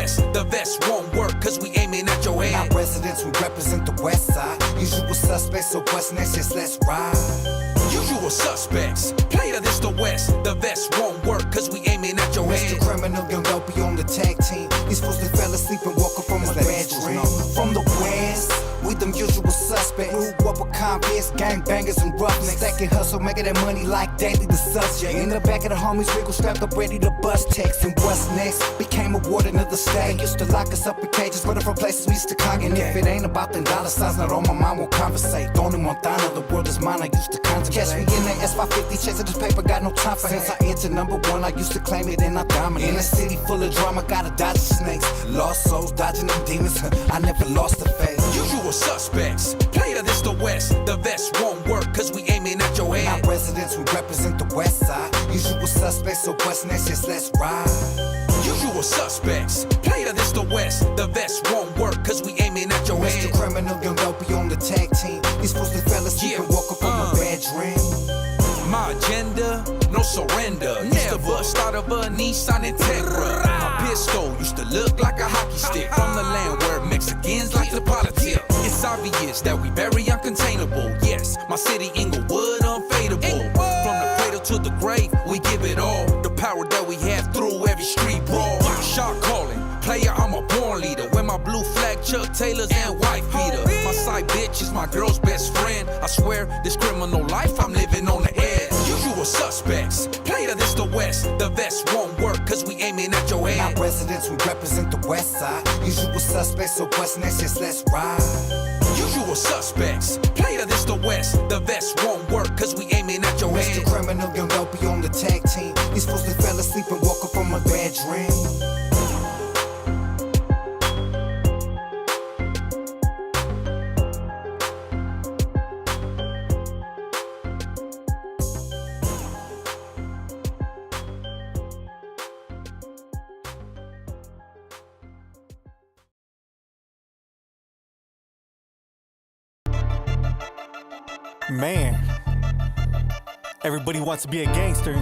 west. The vest won't work, cause we aiming at your head. Not residents, we represent the west side. Usual suspects, so what's next? Just let's ride. Usual suspects, play to this the west. The vest won't work, cause we aiming at your head. Mr. Criminal, young dopey on the tag team. These fools that fell asleep and woke up from a bad dream. From the west, we them usual suspects. Grew up with convicts, gangbangers and roughnecks. Stacking hustle, making that money like daily the subject. In the back of the homies, wiggle strapped up, ready to bust text. And what's next? Became a warden of the state. Used to lock us up in cages, running from places we used to conquer. And if it ain't about them dollar signs, not on my mind, won't conversate. Tony Montana, the world is mine, I used to contemplate. Catch me in that S550, chasing this paper, got no time for Since I entered #1, I used to claim it and I dominate. In a city full of drama, gotta dodge the snakes. Lost souls, dodging them demons, I never lost the faith. Usual suspects, play to this the west. The vest won't work, cause we aiming at your head. Not residents, we represent the west side. Usual suspects, so what's next? Just let's ride. Usual suspects, play to this the west. The vest won't work, cause we aiming at your head. Mr. Criminal, young dopey on the tag team. These fools that fell asleep and woke up from a bad dream. My agenda, no surrender. Used to bust out of a Nissan Integra. My pistol used to look like a hockey stick. From the land where Mexicans like to politic. It's obvious that we very uncontainable. Yes, my city Inglewood unfadable. From the cradle to the grave, we give it all. The power that we have through every street brawl. Shot calling, player, I'm a born leader. With my blue flag, Chuck Taylors and white Peter. My side bitch is my girl's best friend. I swear, this criminal life I'm living on the edge. Usual suspects, play to this the west. The vest won't work, cause we aiming at your head. Not residents, we represent the west side. Usual suspects, so what's next? Just let's ride. Usual suspects, play to this the west. The vest won't work, cause we aiming at your head. Mr. Criminal, young dopey on the tag team. These fools that fell asleep and woke up from a bad dream. Man, everybody wants to be a gangster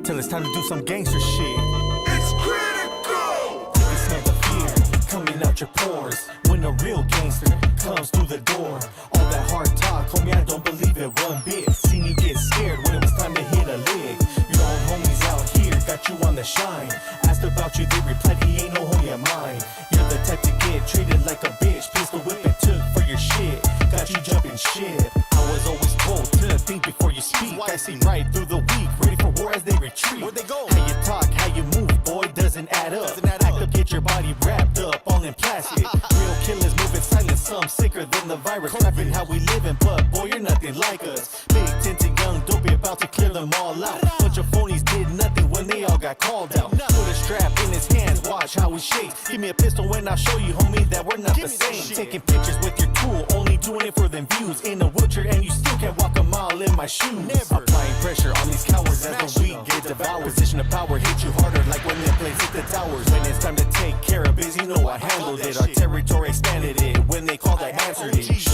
till it's time to do some gangster shit. It's critical! You can smell the fear coming out your pores when a real gangster comes through the door. All that hard talk, homie, I don't believe it one bit. Seen you get scared when it was time to hit a lick. Your own homies out here got you on the shine. Asked about you, they replied, he ain't no homie of mine. You're the type to get treated like a bitch. Pistol whip and took for your shit. Got you jumping shit. I was always told to think before you speak. I see right through the week, ready for war as they retreat. Where'd they go? How you talk, how you move, boy, doesn't add up. Act up, get your body wrapped up, all in plastic. Real killers moving silent, some sicker than the virus. Living how we living, but boy, you're nothing like us. Big tinted young dopey about to clear them all out. Bunch of phonies did nothing when they all got called out. Put a strap in his hands, watch how he shakes. Give me a pistol and I'll show you, homie, that we're not the same. Taking pictures with your tool, only doing it for them views. In a wheelchair and you still can't walk a mile in my shoes. Applying pressure on these cowards as the weak get devoured. Position of power hit you harder like when the planes hit the towers. When it's time to take care of biz, you know I handled it. Our territory expanded it. When they called, I answered it.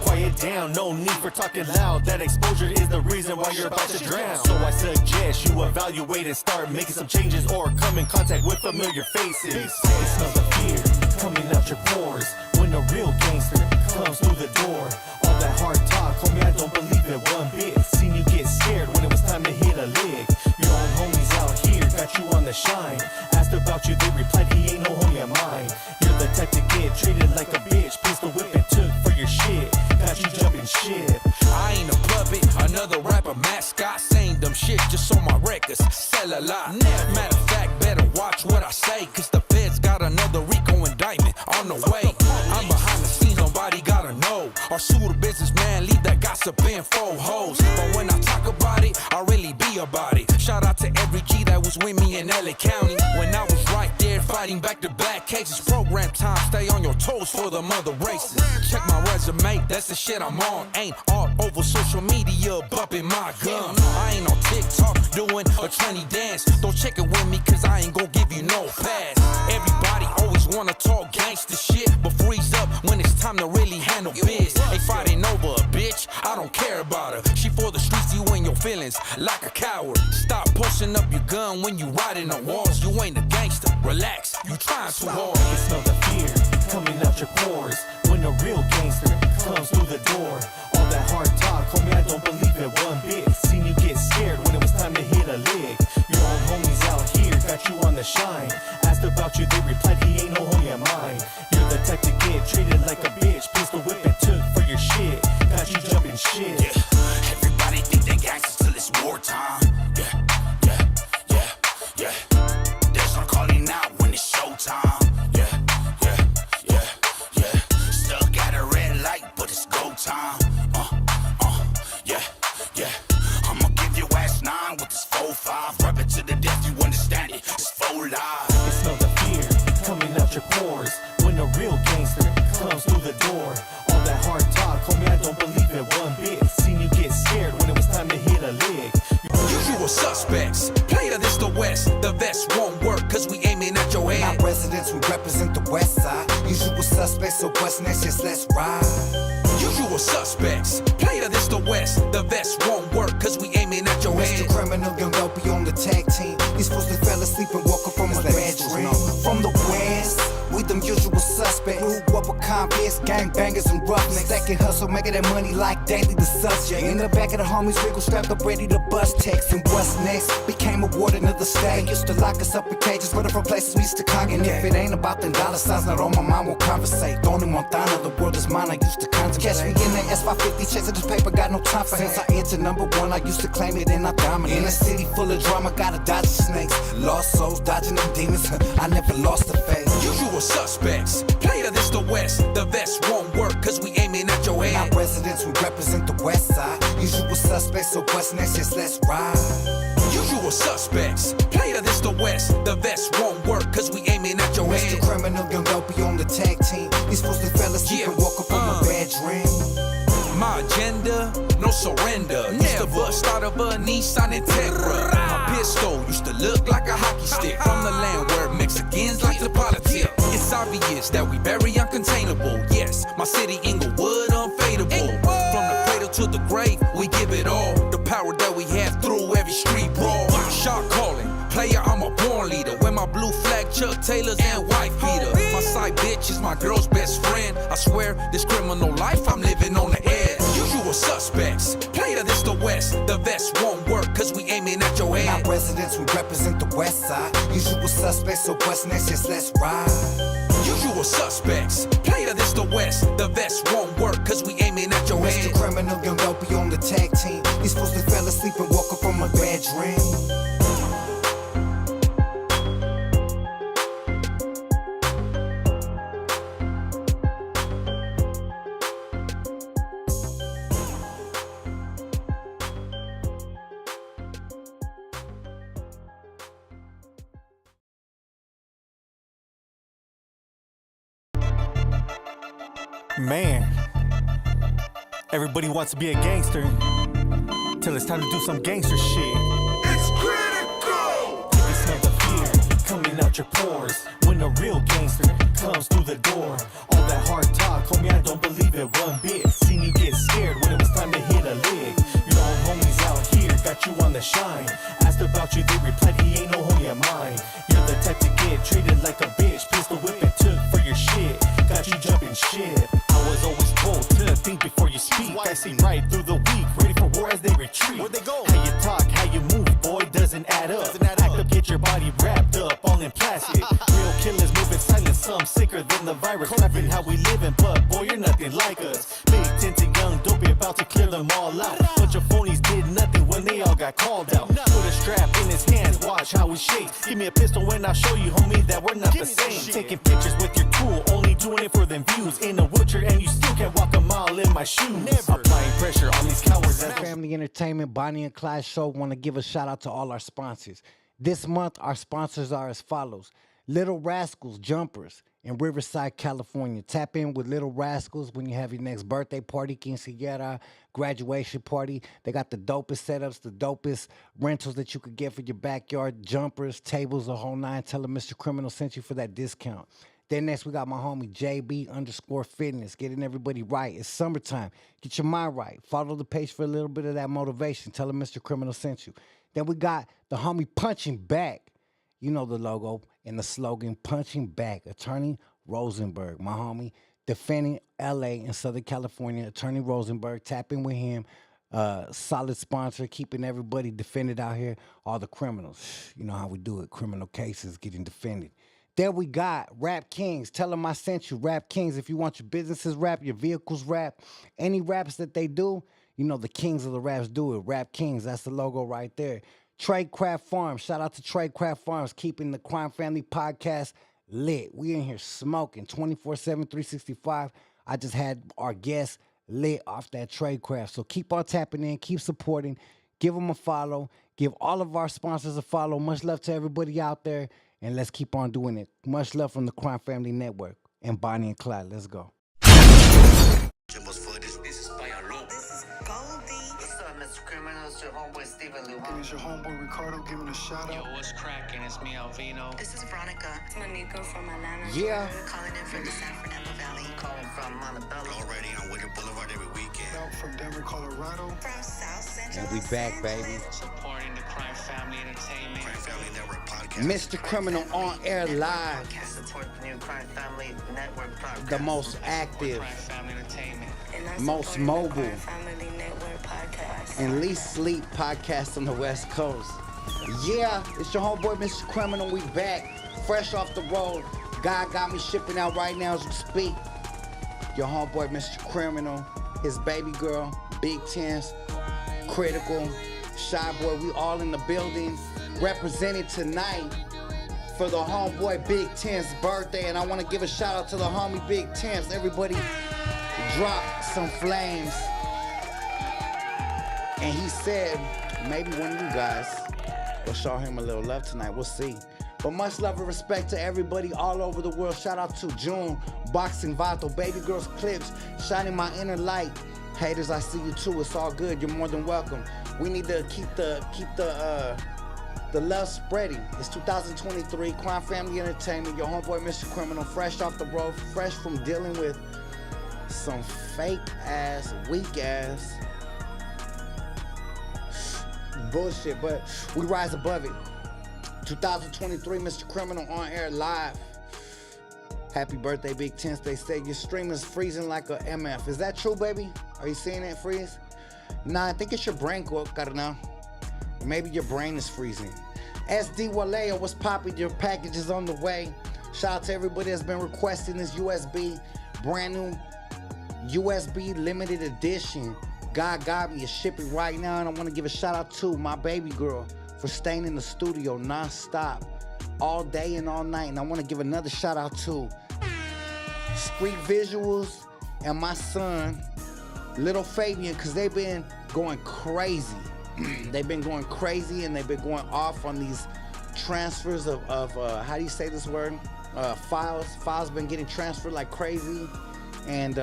Quiet down, no need for talking loud. That exposure is the reason why you're about to drown. So I suggest you evaluate and start making some changes, or come in contact with familiar faces. I can smell the fear coming out your pores when a real gangster comes through the door. All that hard talk, homie, I don't believe it one bit. Seen you get scared when it was time to hit a lick. Your own homies out here got you on the shine. Asked about you, they replied, he ain't no homie of mine. You're the type to get treated like a bitch. Pistol whip and took for your shit. Got you jumping shit. I ain't a puppet, another rapper mascot. Saying dumb shit just on my records. Sell a lot. Matter of fact, better watch what I say, cause the feds got another RICO indictment on the way. I'm behind the scenes, nobody gotta know. Or sue the businessman, leave that gossip in 4 hoes. But when I talk about it, I really be about it. Shout out to every G that was with me in LA County when I was right there fighting back-to-back cases. Program time, stay on your toes for the mother races. Check my resume, that's the shit I'm on. Ain't all over social media, bumping my gun. I ain't on TikTok doing a trendy dance. Don't check it with me, cause I ain't gon' give you no pass. Everybody always wanna talk gangster shit, but freeze up when it's time to really handle biz. Ain't fighting over a bitch, I don't care about her. She for the streets, you and your feelings like a coward. Stop pushing up your gun when you riding on walls, you ain't a gangster. Relax, you trying too hard. I can smell the fear coming out your pores when a real gangster comes through the door. All that hard talk, homie, I don't believe it one bit. Seen you get scared when it was time to hit a lick. Your own homies out here got you on the shine. Asked about you, they replied he ain't no homie of mine. You're the type to get treated like a bitch. Pistol whip and took for your shit. Got you jumping shit. Yeah, everybody think they gangsters till it's wartime. Yeah. There's no calling out when it's showtime. Yeah. Stuck at a red light, but it's go time. Yeah. I'ma give you ass 9 with this 4-5. Rub it to the death, you understand it. It's 4 live. I can smell the fear coming out your pores when a real gangster comes through the door. All that hard talk, homie, I don't believe it one bit. Seen you get scared when it was time to hit a lick. Usual suspects, player this the West. The vest won't work cause we aiming at your head. Not residents, we represent the West Side. Usual suspects, so what's next? Just let's ride. Usual suspects, player this the West. The vest won't work cause we aiming at your Mr. head. Criminal, young dopey on the tag team. These fools that fell asleep and woke up from a bad dream. From the West, we them usual suspects. Grew up with convicts, gangbangers and roughnecks. Stacking hustle, making that money like daily the subject. In the back of the homies, wiggle strapped up ready to bust text. And what's next? Became a warden of the state. Used to lock us up in cages, running from places we used to conquer. And if it ain't about them dollar signs, not on my mind, we'll conversate. Throwing in Montana, the world is mine, I used to contemplate. Catch me in that S550, chasing this paper, got no time for Since I entered #1, I used to claim it and I dominate. In a city full of drama, gotta dodge the snakes. Lost souls, dodging them demons, I never lost the faith. Usual suspects, player this the West. The vest won't work cause we aiming at your head. Not residents, we represent the West Side. Usual suspects, so what's next? Just let's ride. Usual suspects, player this the West. The vest won't work cause we aiming at your Mr. head. Criminal, young dopey on the tag team. These fools that fell asleep and woke up from a bad dream. My agenda, no surrender. Used to bust out of a Nissan Integra. My pistol used to look like a hockey stick. From the land where Mexicans like to politic. It's obvious that we very uncontainable. Yes, my city Inglewood unfadable. From the cradle to the grave, we give it all. The power that we have through every street brawl. Shot calling, player, I'm a born leader. Wear my blue flag, Chuck Taylors and white beater. My side bitch is my girl's best friend. I swear, this criminal life I'm living on the edge. Usual suspects, player this the West. The vest won't work cause we aiming at your head. Not residents, we represent the West Side. Usual suspects, so what's next? Just let's ride. Usual suspects, player this the West. The vest won't work cause we aiming at your Mr. head. Criminal, young dopey on the tag team. These fools that fell asleep and woke up from a bad dream. Man, everybody wants to be a gangster till it's time to do some gangster shit. It's critical. You can smell the fear coming out your pores when a real gangster comes through the door. All that hard talk, homie, I don't believe it one bit. Seen you get scared when it was time to hit a lick. Your own homies out here got you on the shine. Asked about you, they replied he ain't no homie of mine. You're the type to get treated like a bitch. Pistol whip and took for your shit. Got you jumping shit. I was always told to think before you speak. I see right through the week, ready for war as they retreat. Where they go? How you talk, how you move, boy, doesn't add up. Act up, get your body wrapped up, all in plastic. Real killers moving silent, some sicker than the virus. Living how we living, but boy, you're nothing like us. Big tinted young dopey about to clear them all out. Bunch of phonies did nothing when they all got called out. Put a strap in his hands, watch how he shakes. Give me a pistol and I'll show you, homie, that we're not the same. Taking pictures with your tool, only doing it for them views. In a wheelchair and you still can't walk a mile in my shoes. Never applying pressure on these cowards. Family Entertainment, Bonnie and Clyde Show. Want to give a shout out to all our sponsors. This month, our sponsors are as follows: Little Rascals Jumpers in Riverside, California. Tap in with Little Rascals when you have your next birthday party, quinceañera, graduation party. They got the dopest setups, the dopest rentals that you could get for your backyard. Jumpers, tables, the whole nine. Tell them Mr. Criminal sent you for that discount. Then next, we got my homie JB_fitness, getting everybody right. It's summertime. Get your mind right. Follow the page for a little bit of that motivation. Tell them Mr. Criminal sent you. Then we got the homie Punching Back. You know the logo. and the slogan Punching Back. Attorney Rosenberg, my homie, defending LA and Southern California. Attorney Rosenberg, tap in with him. Solid sponsor, keeping everybody defended out here. All the criminals. You know how we do it. Criminal cases getting defended. There we got Rap Kings. Tell them I sent you. Rap Kings, if you want your businesses rap, your vehicles rap, any raps that they do, you know the kings of the raps do it. Rap Kings, that's the logo right there. Tradecraft Farms, shout out to Tradecraft Farms, keeping the Crime Family podcast lit. We in here smoking 24/7, 365. I just had our guests lit off that Tradecraft. So keep on tapping in, keep supporting, give them a follow, give all of our sponsors a follow. Much love to everybody out there. And let's keep on doing it. Much love from the Crime Family Network and Bonnie and Clyde. Let's go. Jimbo's footage. This is by a loop. This is Goldie. What's up, Mr. Criminal? It's your homeboy Steven Lou. And it's your homeboy Ricardo giving a shout out. Yo, what's cracking? It's me, Alvino. This is Veronica. It's Monica from Atlanta. Yeah. We're calling in from the San Fernando Valley. Calling from Montebello. Already on Wicked Boulevard every weekend. Out from Denver, Colorado. From South Central. And we back, baby. Supporting the Crime Family Entertainment. Crime Family Network podcast. Mr. Criminal on air live. Support the new Crime Family Network podcast. The most active, Crime Family Entertainment. And I'm most supporting the mobile, Crime Family Network podcast. and least sleep podcast on the West Coast. Yeah, it's your homeboy, Mr. Criminal. We back, fresh off the road. God got me shipping out right now as we speak. Your homeboy, Mr. Criminal, his baby girl, Big Tense, Critical, Shy Boy. We all in the building, represented tonight for the homeboy Big Ten's birthday, and I want to give a shout out to the homie Big Tense. Everybody drop some flames. And he said, maybe one of you guys will show him a little love tonight. We'll see. But much love and respect to everybody all over the world. Shout out to June, Boxing Vato, Baby Girls Clips, Shining My Inner Light. Haters, I see you too. It's all good. You're more than welcome. We need to keep the love spreading. It's 2023, Crime Family Entertainment. Your homeboy, Mr. Criminal, fresh off the road, fresh from dealing with some fake ass, weak ass bullshit, but we rise above it. 2023, Mr. Criminal on air live. Happy birthday, Big Tense. They say your stream is freezing like a MF. Is that true, baby? Are you seeing it freeze? Nah, I think it's your brain, Carnal. Maybe your brain is freezing. SD Waleo, what's poppin'? Your package is on the way. Shout out to everybody that's been requesting this USB. Brand new USB limited edition. God got me a shipping right now, and I want to give a shout out to my baby girl for staying in the studio non-stop all day and all night. And I want to give another shout out to Street Visuals and my son, Little Fabian, because they've been going crazy. They've been going crazy, and they've been going off on these transfers of how do you say this word? Files. Files been getting transferred like crazy. And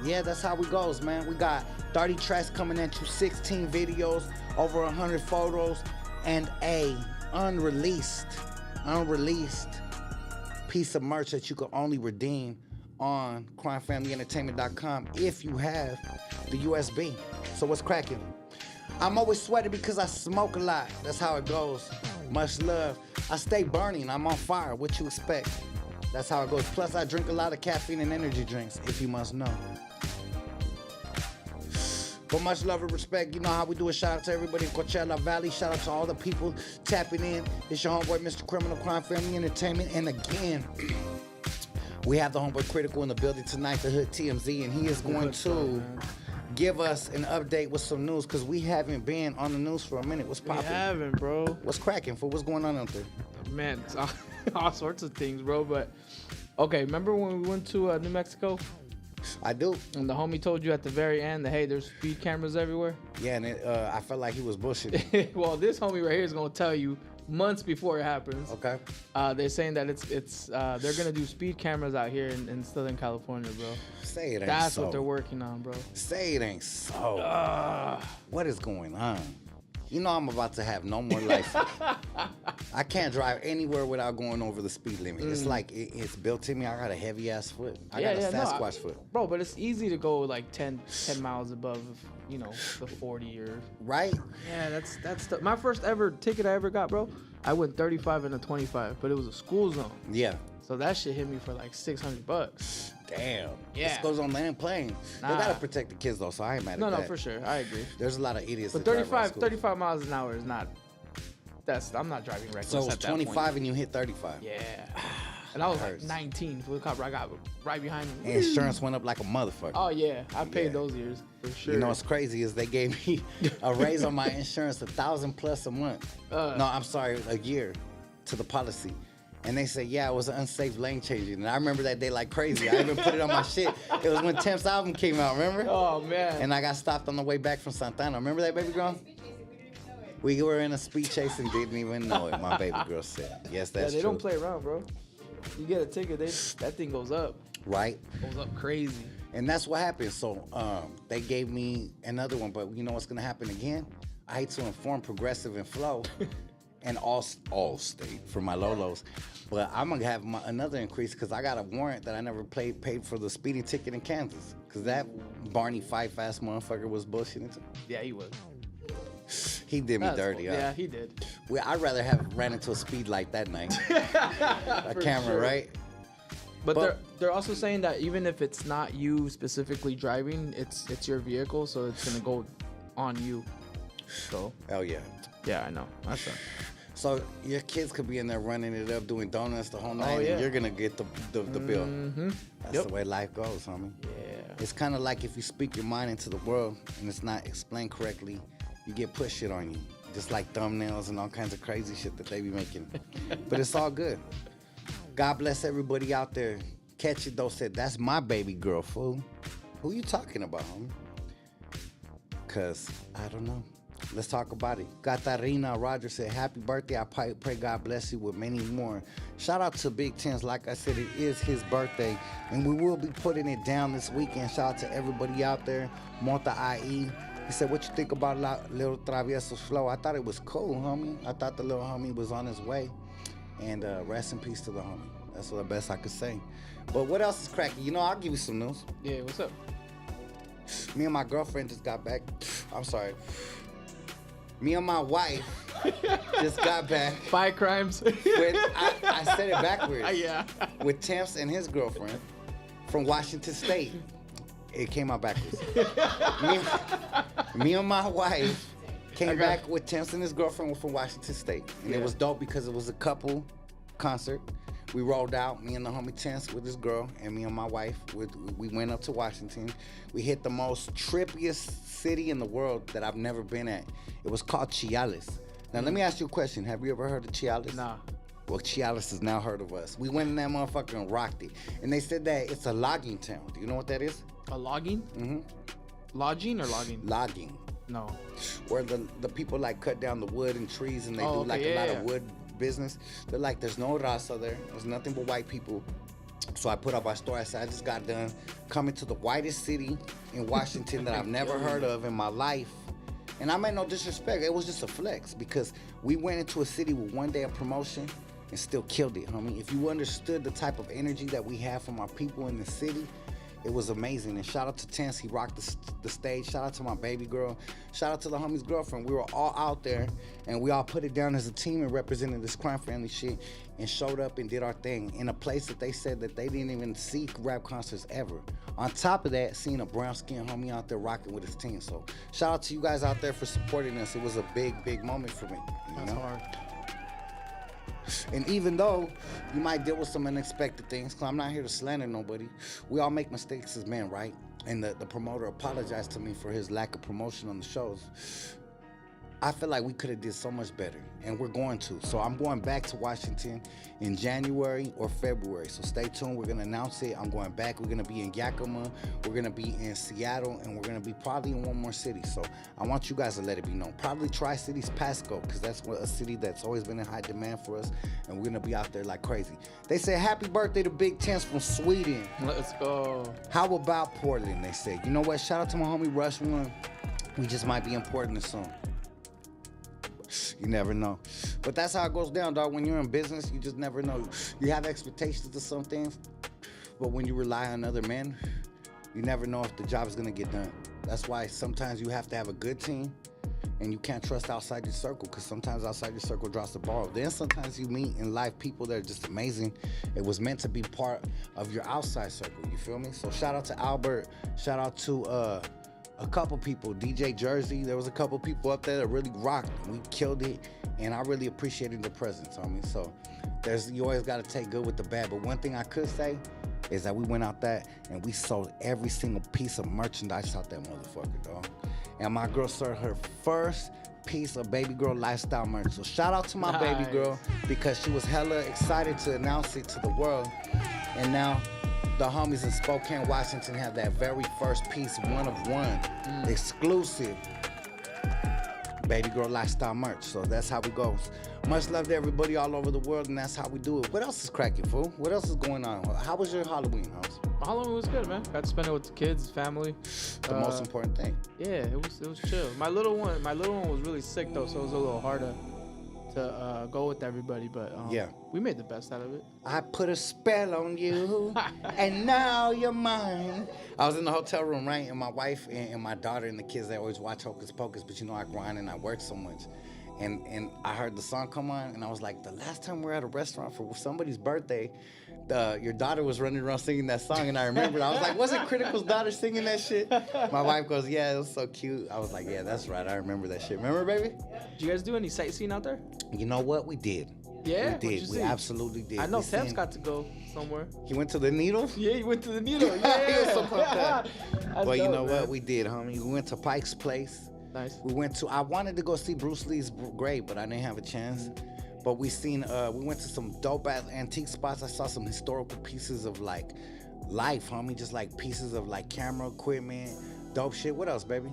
yeah, that's how it goes, man. We got 30 tracks coming at you, 16 videos, over 100 photos, and a unreleased piece of merch that you can only redeem on crimefamilyentertainment.com if you have the USB. So what's cracking? I'm always sweaty because I smoke a lot. That's how it goes. Much love. I stay burning. I'm on fire. What you expect? That's how it goes. Plus, I drink a lot of caffeine and energy drinks, if you must know. But much love and respect. You know how we do it. Shout out to everybody in Coachella Valley. Shout out to all the people tapping in. It's your homeboy, Mr. Criminal, Crime Family Entertainment. And again, we have the homeboy Critical in the building tonight, the Hood TMZ, and he is going to give us an update with some news, because we haven't been on the news for a minute. What's popping? We haven't, bro. What's cracking? For what's going on out there? Man, it's all sorts of things, bro. But okay, remember when we went to New Mexico? I do. And the homie told you at the very end that, hey, there's speed cameras everywhere? Yeah, and I felt like he was bullshitting. Well, this homie right here is going to tell you months before it happens. Okay. They're saying that they're going to do speed cameras out here in Southern California, bro. Say it ain't That's so. what they're working on, bro. Say it ain't so. What is going on? You know I'm about to have no more license. I can't drive anywhere without going over the speed limit. It's like it's built in me. I got a heavy ass foot. I got a Sasquatch foot. Bro, but it's easy to go like 10 miles above, you know, the 40 or... Right? Yeah, that's my first ever ticket I ever got, bro. I went 35 and a 25, but it was a school zone. Yeah. So that shit hit me for like $600. Damn. Yeah. This goes on land plane. They gotta protect the kids though, so I ain't mad at that. No, for sure. I agree. There's a lot of idiots. But that drive around school. 35 miles an hour is not... I'm not driving reckless. So it was at that 25 point. and you hit 35. Yeah. And I was like 19. So the cop I got right behind me. Insurance went up like a motherfucker. Oh yeah, I paid those years for sure. You know what's crazy is they gave me a raise on my insurance, $1,000+ a month. No, I'm sorry, a year to the policy. And they said, yeah, it was an unsafe lane changing. And I remember that day like crazy. I even put it on my shit. It was when Temp's album came out, remember? Oh man. And I got stopped on the way back from Santana. Remember that, baby girl? We were in a speed chase and didn't even know it, my baby girl said. Yes, that's they true. don't play around, bro. You get a ticket, that thing goes up. Right? Goes up crazy. And that's what happened. So they gave me another one, but you know what's gonna happen again? I hate to inform Progressive and Flow and all state for my Lolos, but I'm gonna have another increase because I got a warrant that I never paid for the speeding ticket in Kansas. Because that Barney Fife ass motherfucker was bullshitting too. Yeah, he was. He did me dirty. Yeah, he did. Well, I'd rather have ran into a speed light that night. A camera, sure. right? But they're also saying that even if it's not you specifically driving, it's your vehicle, so it's gonna go on you. So. Hell yeah. Yeah, I know. That's right. So your kids could be in there running it up, doing donuts the whole night, Oh, yeah. and you're gonna get the bill. Mm-hmm. That's the way life goes, homie. Yeah. It's kind of like if you speak your mind into the world and it's not explained correctly, you get push shit on you. Just like thumbnails and all kinds of crazy shit that they be making. But it's all good. God bless everybody out there. Catch it though said, that's my baby girl, fool. Who you talking about, homie? Cause I don't know. Let's talk about it. Katarina Rogers said, happy birthday. I pray God bless you with many more. Shout out to Big Tens. Like I said, it is his birthday, and we will be putting it down this weekend. Shout out to everybody out there. Monta IE. He said, what you think about Little Travieso's flow? I thought it was cool, homie. I thought the little homie was on his way. And rest in peace to the homie. That's the best I could say. But what else is cracking? You know, I'll give you some news. Yeah, what's up? Me and my girlfriend just got back. I'm sorry. Me and my wife just got back. Fight crimes. I said it backwards. Yeah. With Temps and his girlfriend from Washington State. It came out backwards. me and my wife came back with Temps and his girlfriend from Washington State. And it was dope because it was a couple concert. We rolled out, me and the homie Temps with his girl, and me and my wife. We went up to Washington. We hit the most trippiest city in the world that I've never been at. It was called Chialis. Now, let me ask you a question. Have you ever heard of Chialis? Nah. Well, Chialis has now heard of us. We went in that motherfucker and rocked it. And they said that it's a logging town. Do you know what that is? A logging? Mm-hmm. Lodging or logging? Logging. No. Where the people like cut down the wood and trees and they do okay, like a lot of wood business. They're like, there's no raza there. There's nothing but white people. So I put up our story. I said, I just got done coming to the whitest city in Washington that I've never heard of in my life. And I meant no disrespect. It was just a flex because we went into a city with one day of promotion and still killed it, homie. If you understood the type of energy that we have from our people in the city, it was amazing. And shout out to Tense, he rocked the stage. Shout out to my baby girl. Shout out to the homie's girlfriend. We were all out there and we all put it down as a team and represented this crime family shit and showed up and did our thing in a place that they said that they didn't even see rap concerts ever. On top of that, seeing a brown skinned homie out there rocking with his team. So shout out to you guys out there for supporting us. It was a big, big moment for me. That's hard. And even though you might deal with some unexpected things, because I'm not here to slander nobody, we all make mistakes as men, right? And the promoter apologized to me for his lack of promotion on the shows. I feel like we could have did so much better, and we're going to. So I'm going back to Washington in January or February. So stay tuned. We're going to announce it. I'm going back. We're going to be in Yakima. We're going to be in Seattle, and we're going to be probably in one more city. So I want you guys to let it be known. Probably Tri-Cities Pasco, because that's a city that's always been in high demand for us, and we're going to be out there like crazy. They say, happy birthday to Big Tense from Sweden. Let's go. How about Portland, they say. You know what? Shout out to my homie Rush One. We just might be in Portland soon. You never know. But that's how it goes down, dog. When you're in business, you just never know. You have expectations of some things, but when you rely on other men, you never know if the job is gonna get done. That's why sometimes you have to have a good team, and you can't trust outside your circle, because sometimes outside your circle drops the ball. Then sometimes you meet in life people that are just amazing. It was meant to be part of your outside circle, you feel me? So shout out to Albert, shout out to a couple people, DJ Jersey. There was a couple people up there that really rocked. We killed it, and I really appreciated the presence, homie. So you always gotta take good with the bad. But one thing I could say is that we went out there and we sold every single piece of merchandise out that motherfucker, dog. And my girl sold her first piece of baby girl lifestyle merch. So shout out to my baby girl, because she was hella excited to announce it to the world. And now the homies in Spokane, Washington have that very first piece, one of one, exclusive baby girl lifestyle merch. So that's how it goes. Much love to everybody all over the world, and that's how we do it. What else is cracking, fool? What else is going on? How was your Halloween, house? Halloween was good, man. Got to spend it with the kids, family. The most important thing. Yeah, it was chill. My little one was really sick though, so it was a little harder to go with everybody. But yeah, we made the best out of it. I put a spell on you, and now you're mine. I was in the hotel room, right, and my wife and my daughter and the kids, they always watch Hocus Pocus, but you know I grind and I work so much. And I heard the song come on, and I was like, the last time we were at a restaurant for somebody's birthday, your daughter was running around singing that song, and I remembered. I was like, wasn't Critical's daughter singing that shit? My wife goes, yeah, it was so cute. I was like, yeah, that's right. I remember that shit. Remember, baby? Did you guys do any sightseeing out there? You know what? We did. Yeah? We did. We absolutely did. I know Tev's got to go somewhere. He went to the Needle? Yeah, he went to the Needle. Yeah. He was so pumped up. Well, you know man. what? We did, homie. We went to Pike's Place. Nice. I wanted to go see Bruce Lee's grave, but I didn't have a chance. But we went to some dope ass antique spots. I saw some historical pieces of like life, homie. Just like pieces of like camera equipment, dope shit. What else, baby?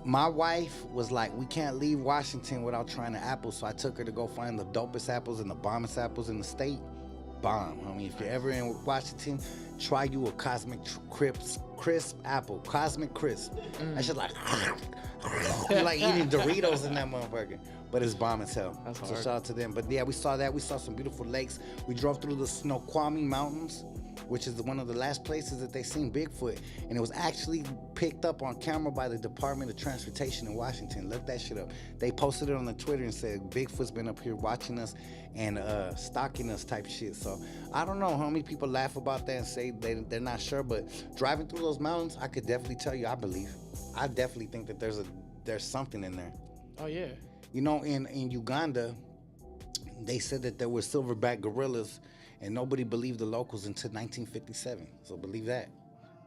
My wife was like, we can't leave Washington without trying the apples. So I took her to go find the dopest apples and the bombest apples in the state. Bomb, homie. If you're ever in Washington, try you a Cosmic Crisp apple. Cosmic Crisp. That shit like, you're like eating Doritos in that motherfucker. But it's bomb as hell. That's so hard. shout out to them. But yeah, we saw that. We saw some beautiful lakes. We drove through the Snoqualmie Mountains, which is one of the last places that they seen Bigfoot. And it was actually picked up on camera by the Department of Transportation in Washington. Look that shit up. They posted it on the Twitter and said, Bigfoot's been up here watching us and stalking us type shit. So I don't know how many people laugh about that and say they're not sure, but driving through those mountains, I could definitely tell you, I believe. I definitely think that there's something in there. Oh, yeah. You know, in Uganda, they said that there were silverback gorillas, and nobody believed the locals until 1957. So believe that.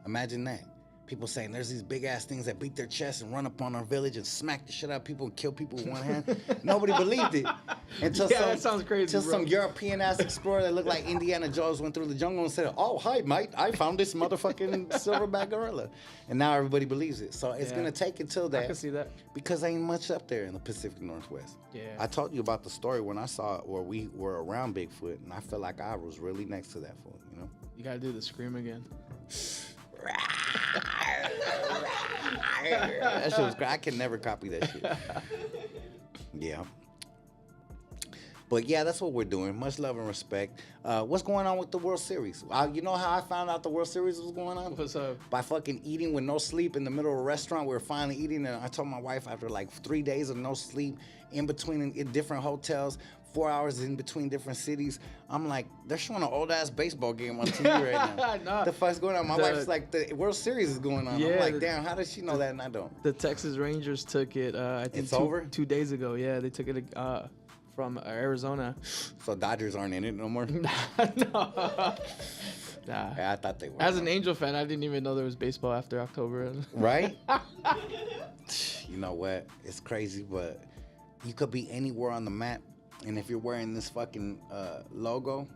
Imagine that. People saying there's these big ass things that beat their chest and run up on our village and smack the shit out of people and kill people with one hand. Nobody believed it. Until that sounds crazy. Until some European ass explorer that looked like Indiana Jones went through the jungle and said, "Oh, hi, mate, I found this motherfucking silverback gorilla." And now everybody believes it. So it's gonna take until that. I can see that. Because ain't much up there in the Pacific Northwest. Yeah. I told you about the story when I saw it where we were around Bigfoot, and I felt like I was really next to that fool, you know? You gotta do the scream again. That shit was great. I can never copy that shit. Yeah. But yeah, that's what we're doing. Much love and respect. What's going on with the World Series? You know how I found out the World Series was going on? What's up? By fucking eating with no sleep in the middle of a restaurant. We were finally eating, and I told my wife after like 3 days of no sleep, in between in different hotels, 4 hours in between different cities. I'm like, they're showing an old ass baseball game on TV right now. Nah, the fuck's going on? My wife's like, the World Series is going on. Yeah, I'm like, damn, how does she know that and I don't? The Texas Rangers took it. I think it's over 2 days ago. Yeah, they took it from Arizona. So Dodgers aren't in it no more. No. Nah. Yeah, I thought they were. As an Angel fan, I didn't even know there was baseball after October. Right? You know what? It's crazy, but you could be anywhere on the map, and if you're wearing this fucking logo,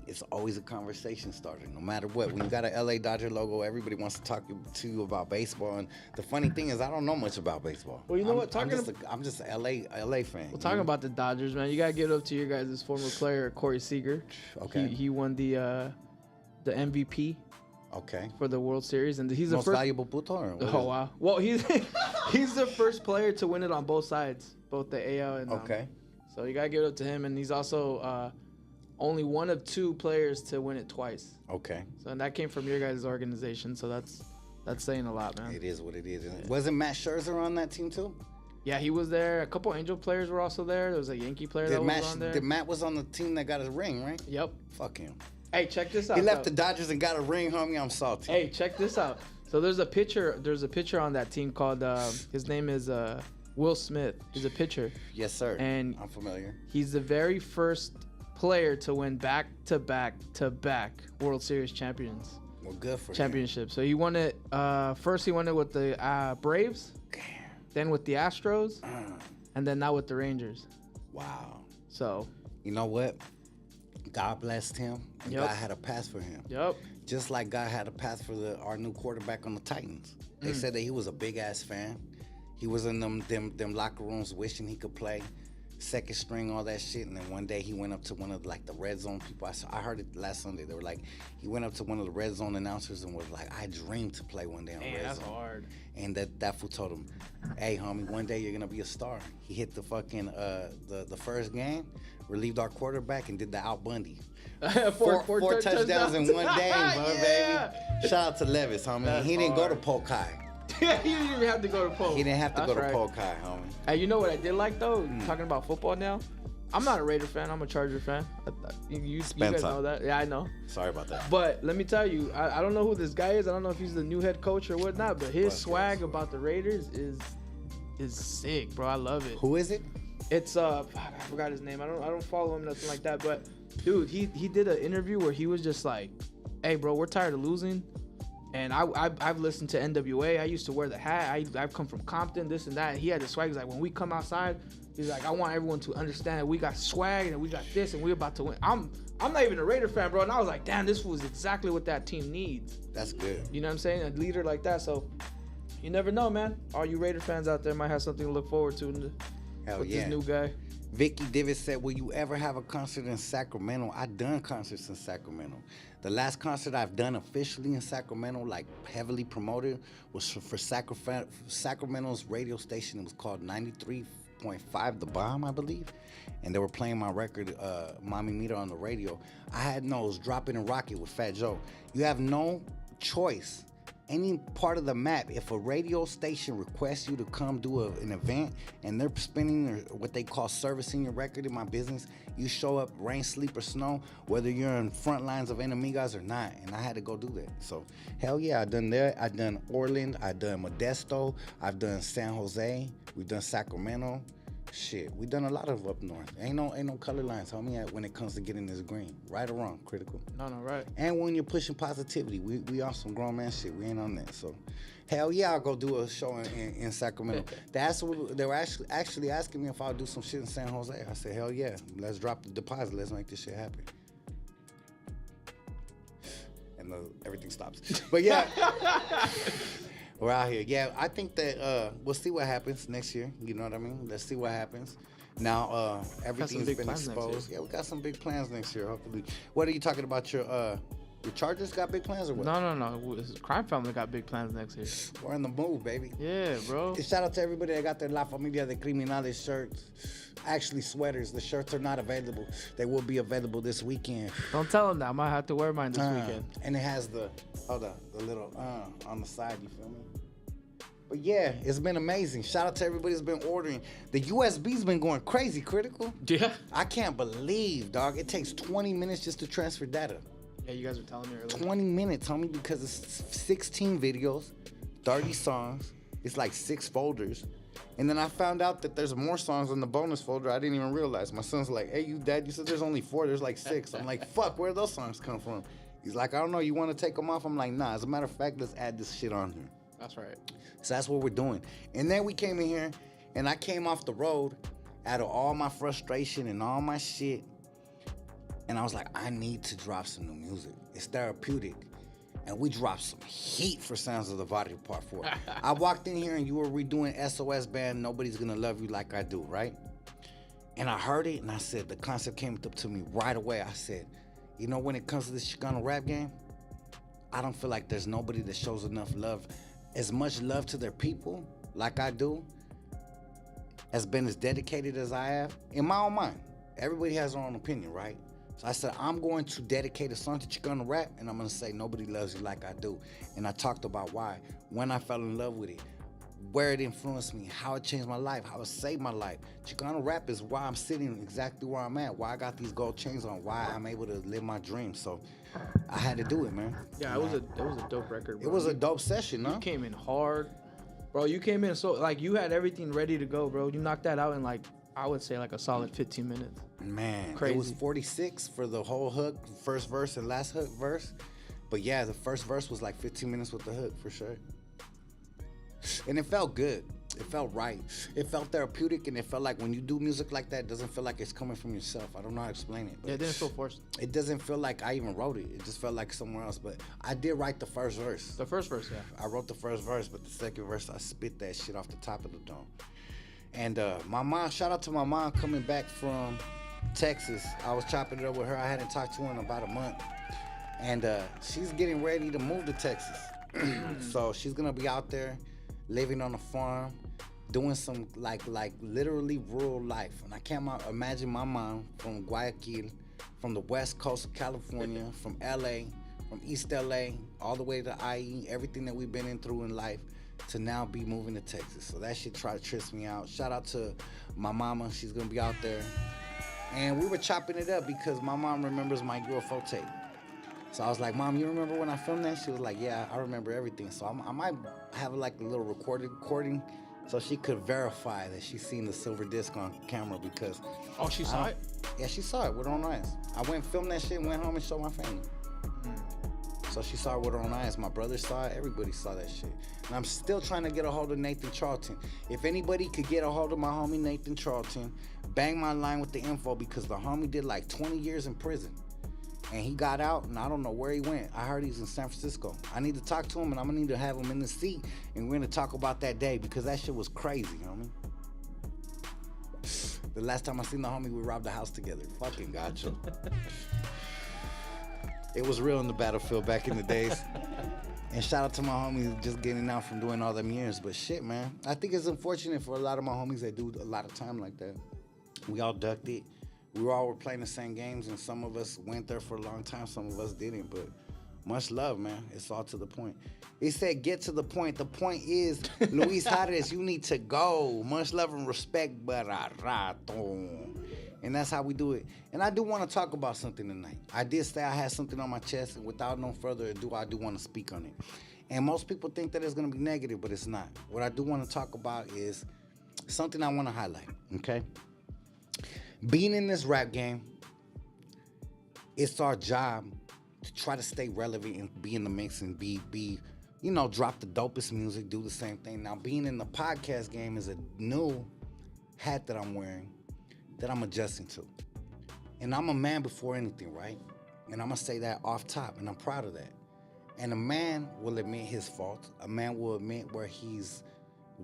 it's always a conversation starter, no matter what. When you got a LA Dodger logo, everybody wants to talk to you about baseball. And the funny thing is, I don't know much about baseball. Well, you know what? I'm just a LA fan. Well, talking about the Dodgers, man, you gotta give it up to your guys' former player, Corey Seager. Okay. He won the MVP. Okay. For the World Series, and he's most the first valuable puto. Oh wow! Well, he's He's the first player to win it on both sides, both the AL and Okay. So you gotta give it up to him, and he's also only one of 2 players to win it twice. Okay. So and that came from your guys' organization, so that's saying a lot, man. It is what it is. Wasn't Matt Scherzer on that team too? Yeah, he was there. A couple Angel players were also there. There was a Yankee player that was on there. Matt was on the team that got his ring, right? Yep. Fuck him. Hey, check this out. He left though. the Dodgers and got a ring, homie. I'm salty. Hey, check this out. So there's a pitcher. There's a pitcher on that team called. His name is Will Smith. He's a pitcher. Yes, sir. And I'm familiar. He's the very first player to win back-to-back World Series champions. Well, good for championship. So he won it. First, he won it with the Braves. Then with the Astros, and then now with the Rangers. Wow. So. You know what? God blessed him. And Yep. God had a pass for him. Yep. Just like God had a pass for our new quarterback on the Titans. They said that he was a big ass fan. He was in them locker rooms wishing he could play second string, all that shit. And then one day he went up to one of like the red zone people. I heard it last Sunday. They were like, he went up to one of the red zone announcers and was like, I dreamed to play one day on red that's zone. hard. And that fool told him, hey homie, one day you're gonna be a star. He hit the fucking the first game, relieved our quarterback, and did the Al Bundy. Four touchdowns in one day, bro, Yeah. baby. Shout out to Levis, homie. That's He didn't go hard. to Polk High. He didn't even have to go to Polk. He didn't have to That's go to right. Polk High, homie. Hey, you know what I did like though? Talking about football now. I'm not a Raider fan. I'm a Charger fan. You guys know that. Yeah, I know. Sorry about that. But let me tell you, I don't know who this guy is. I don't know if he's the new head coach or whatnot. But his swag about the Raiders is sick, bro. I love it. Who is it? It's I forgot his name. I don't follow him, nothing like that. But dude, he did an interview where he was just like, "Hey, bro, we're tired of losing." And I've listened to NWA. I used to wear the hat. I've come from Compton, this and that. He had the swag. He's like, when we come outside, he's like, I want everyone to understand that we got swag and we got this and we're about to win. I'm not even a Raider fan, bro. And I was like, damn, this was exactly what that team needs. That's good. You know what I'm saying? A leader like that. So you never know, man. All you Raider fans out there might have something to look forward to with this new guy. Vicky Divis said, will you ever have a concert in Sacramento? I done concerts in Sacramento. The last concert I've done officially in Sacramento, like heavily promoted, was for Sacramento's radio station. It was called 93.5 The Bomb, I believe. And they were playing my record, Mommy Meter, on the radio. I had Nose, Dropping and Rocket with Fat Joe. You have no choice. Any part of the map, if a radio station requests you to come do an event and they're spinning or what they call servicing your record in my business, you show up rain, sleep, or snow, whether you're in front lines of Enemigas or not. And I had to go do that. So hell yeah, I done that. I done Orland, I done Modesto, I've done San Jose, we've done Sacramento. Shit, we done a lot of up north. Ain't no color lines, homie, when it comes to getting this green. Right or wrong, critical. No, right. And when you're pushing positivity, we on some grown man shit. We ain't on that. So, hell yeah, I'll go do a show in Sacramento. They were actually asking me if I'll do some shit in San Jose. I said, hell yeah, let's drop the deposit. Let's make this shit happen. And everything stops. But yeah. We're out here. Yeah, I think that we'll see what happens next year. You know what I mean? Let's see what happens. Now, everything's been exposed. Yeah, we got some big plans next year, hopefully. What are you talking about? Your Chargers got big plans or what? No. Crime Family got big plans next year. We're in the move, baby. Yeah, bro. Shout out to everybody that got their La Familia de Criminales shirts. Actually, sweaters. The shirts are not available. They will be available this weekend. Don't tell them that. I might have to wear mine this weekend. And it has the little on the side, you feel me? But yeah, it's been amazing. Shout out to everybody that's been ordering. The USB's been going crazy, critical. Yeah. I can't believe, dog. It takes 20 minutes just to transfer data. Yeah, you guys were telling me earlier. 20 minutes, homie, because it's 16 videos, 30 songs. It's like 6 folders. And then I found out that there's more songs in the bonus folder. I didn't even realize. My son's like, hey, Dad, you said there's only 4. There's like 6. I'm like, fuck, where do those songs come from? He's like, I don't know. You want to take them off? I'm like, nah. As a matter of fact, let's add this shit on here. That's right. So that's what we're doing. And then we came in here, and I came off the road out of all my frustration and all my shit. And I was like, I need to drop some new music. It's therapeutic. And we dropped some heat for Sounds of the Barrio Part 4. I walked in here, and you were redoing SOS Band, Nobody's Gonna Love You Like I Do, right? And I heard it, and I said, the concept came up to me right away. I said, you know, when it comes to this Chicano rap game, I don't feel like there's nobody that shows enough love, as much love to their people like I do has been as dedicated as I have in my own mind. Everybody has their own opinion, right? So I said, I'm going to dedicate a song to Chicano rap, and I'm going to say nobody loves you like I do. And I talked about why, when I fell in love with it, where it influenced me, how it changed my life, how it saved my life. Chicano rap is why I'm sitting exactly where I'm at, why I got these gold chains on, why I'm able to live my dreams. So I had to do it, man. Yeah, it was a dope record, bro. It was a dope session, huh? You came in hard. Bro, you came in so, like, you had everything ready to go, bro. You knocked that out in, like, I would say, like, a solid 15 minutes. Man, Crazy. It was 46 for the whole hook, first verse and last hook verse. But yeah, the first verse was like 15 minutes with the hook, for sure. And it felt good. It felt right. It felt therapeutic, and it felt like when you do music like that, it doesn't feel like it's coming from yourself. I don't know how to explain it. But Yeah, it didn't feel forced. it doesn't feel like I even wrote it. It just felt like somewhere else. But I did write the first verse. The first verse, yeah. I wrote the first verse, but the second verse, I spit that shit off the top of the dome. And my mom, shout out to my mom coming back from Texas. I was chopping it up with her. I hadn't talked to her in about a month. And she's getting ready to move to Texas. So she's going to be out there living on a farm, doing some like literally rural life. And I can't imagine my mom from Guayaquil, from the west coast of California, from LA, from East LA, all the way to IE, everything that we've been through in life, to now be moving to Texas. So that shit tried to trick me out. Shout out to my mama. She's gonna be out there. And we were chopping it up because my mom remembers my UFO tape. So I was like, Mom, you remember when I filmed that? She was like, yeah, I remember everything. So I might have like a little recording so she could verify that she's seen the silver disc on camera, because... Oh, she saw it? Yeah, she saw it with her own eyes. I went and filmed that shit and went home and showed my family. So she saw it with her own eyes. My brother saw it. Everybody saw that shit. And I'm still trying to get a hold of Nathan Charlton. If anybody could get a hold of my homie Nathan Charlton, bang my line with the info, because the homie did like 20 years in prison. And he got out, and I don't know where he went. I heard he's in San Francisco. I need to talk to him, and I'm gonna need to have him in the seat, and we're gonna talk about that day, because that shit was crazy, homie. The last time I seen the homie, we robbed a house together. Fucking gotcha. It was real in the battlefield back in the days. And shout out to my homies just getting out from doing all them years. But shit, man, I think it's unfortunate for a lot of my homies that do a lot of time like that. We all ducked it. We all were playing the same games, and some of us went there for a long time, some of us didn't, but much love, man. It's all to the point. He said, get to the point. The point is, Luis Juarez, you need to go. Much love and respect, but a rato. And that's how we do it. And I do want to talk about something tonight. I did say I had something on my chest, and without no further ado, I do want to speak on it. And most people think that it's going to be negative, but it's not. What I do want to talk about is something I want to highlight, okay? Being in this rap game, it's our job to try to stay relevant and be in the mix and be drop the dopest music, do the same thing. Now, being in the podcast game is a new hat that I'm wearing that I'm adjusting to. And I'm a man before anything, right? And I'm gonna say that off top, and I'm proud of that. And a man will admit his faults. A man will admit where he's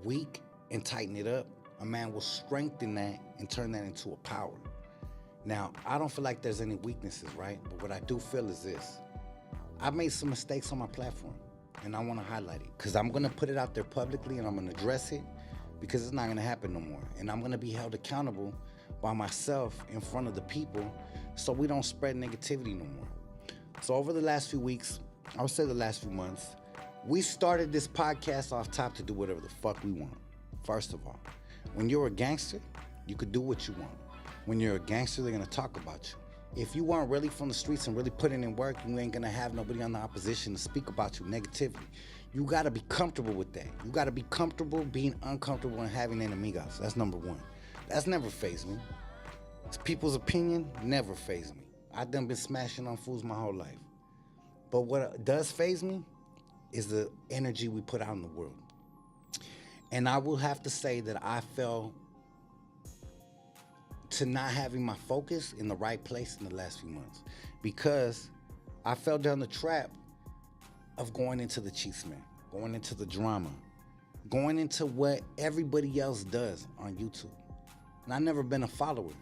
weak and tighten it up. A man will strengthen that and turn that into a power. Now, I don't feel like there's any weaknesses, right? But what I do feel is this. I've made some mistakes on my platform, and I want to highlight it, because I'm going to put it out there publicly, and I'm going to address it, because it's not going to happen no more. And I'm going to be held accountable by myself in front of the people, so we don't spread negativity no more. So over the last few weeks, I would say the last few months, we started this podcast off top to do whatever the fuck we want. First of all, when you're a gangster, you could do what you want. When you're a gangster, they're gonna talk about you. If you weren't really from the streets and really putting in work, you ain't gonna have nobody on the opposition to speak about you negatively. You gotta be comfortable with that. You gotta be comfortable being uncomfortable and having enemigos. That's number one. That's never fazed me. It's people's opinion never fazed me. I done been smashing on fools my whole life. But what does faze me is the energy we put out in the world. And I will have to say that I fell to not having my focus in the right place in the last few months, because I fell down the trap of going into the chisme, going into the drama, going into what everybody else does on YouTube. And I've never been a follower.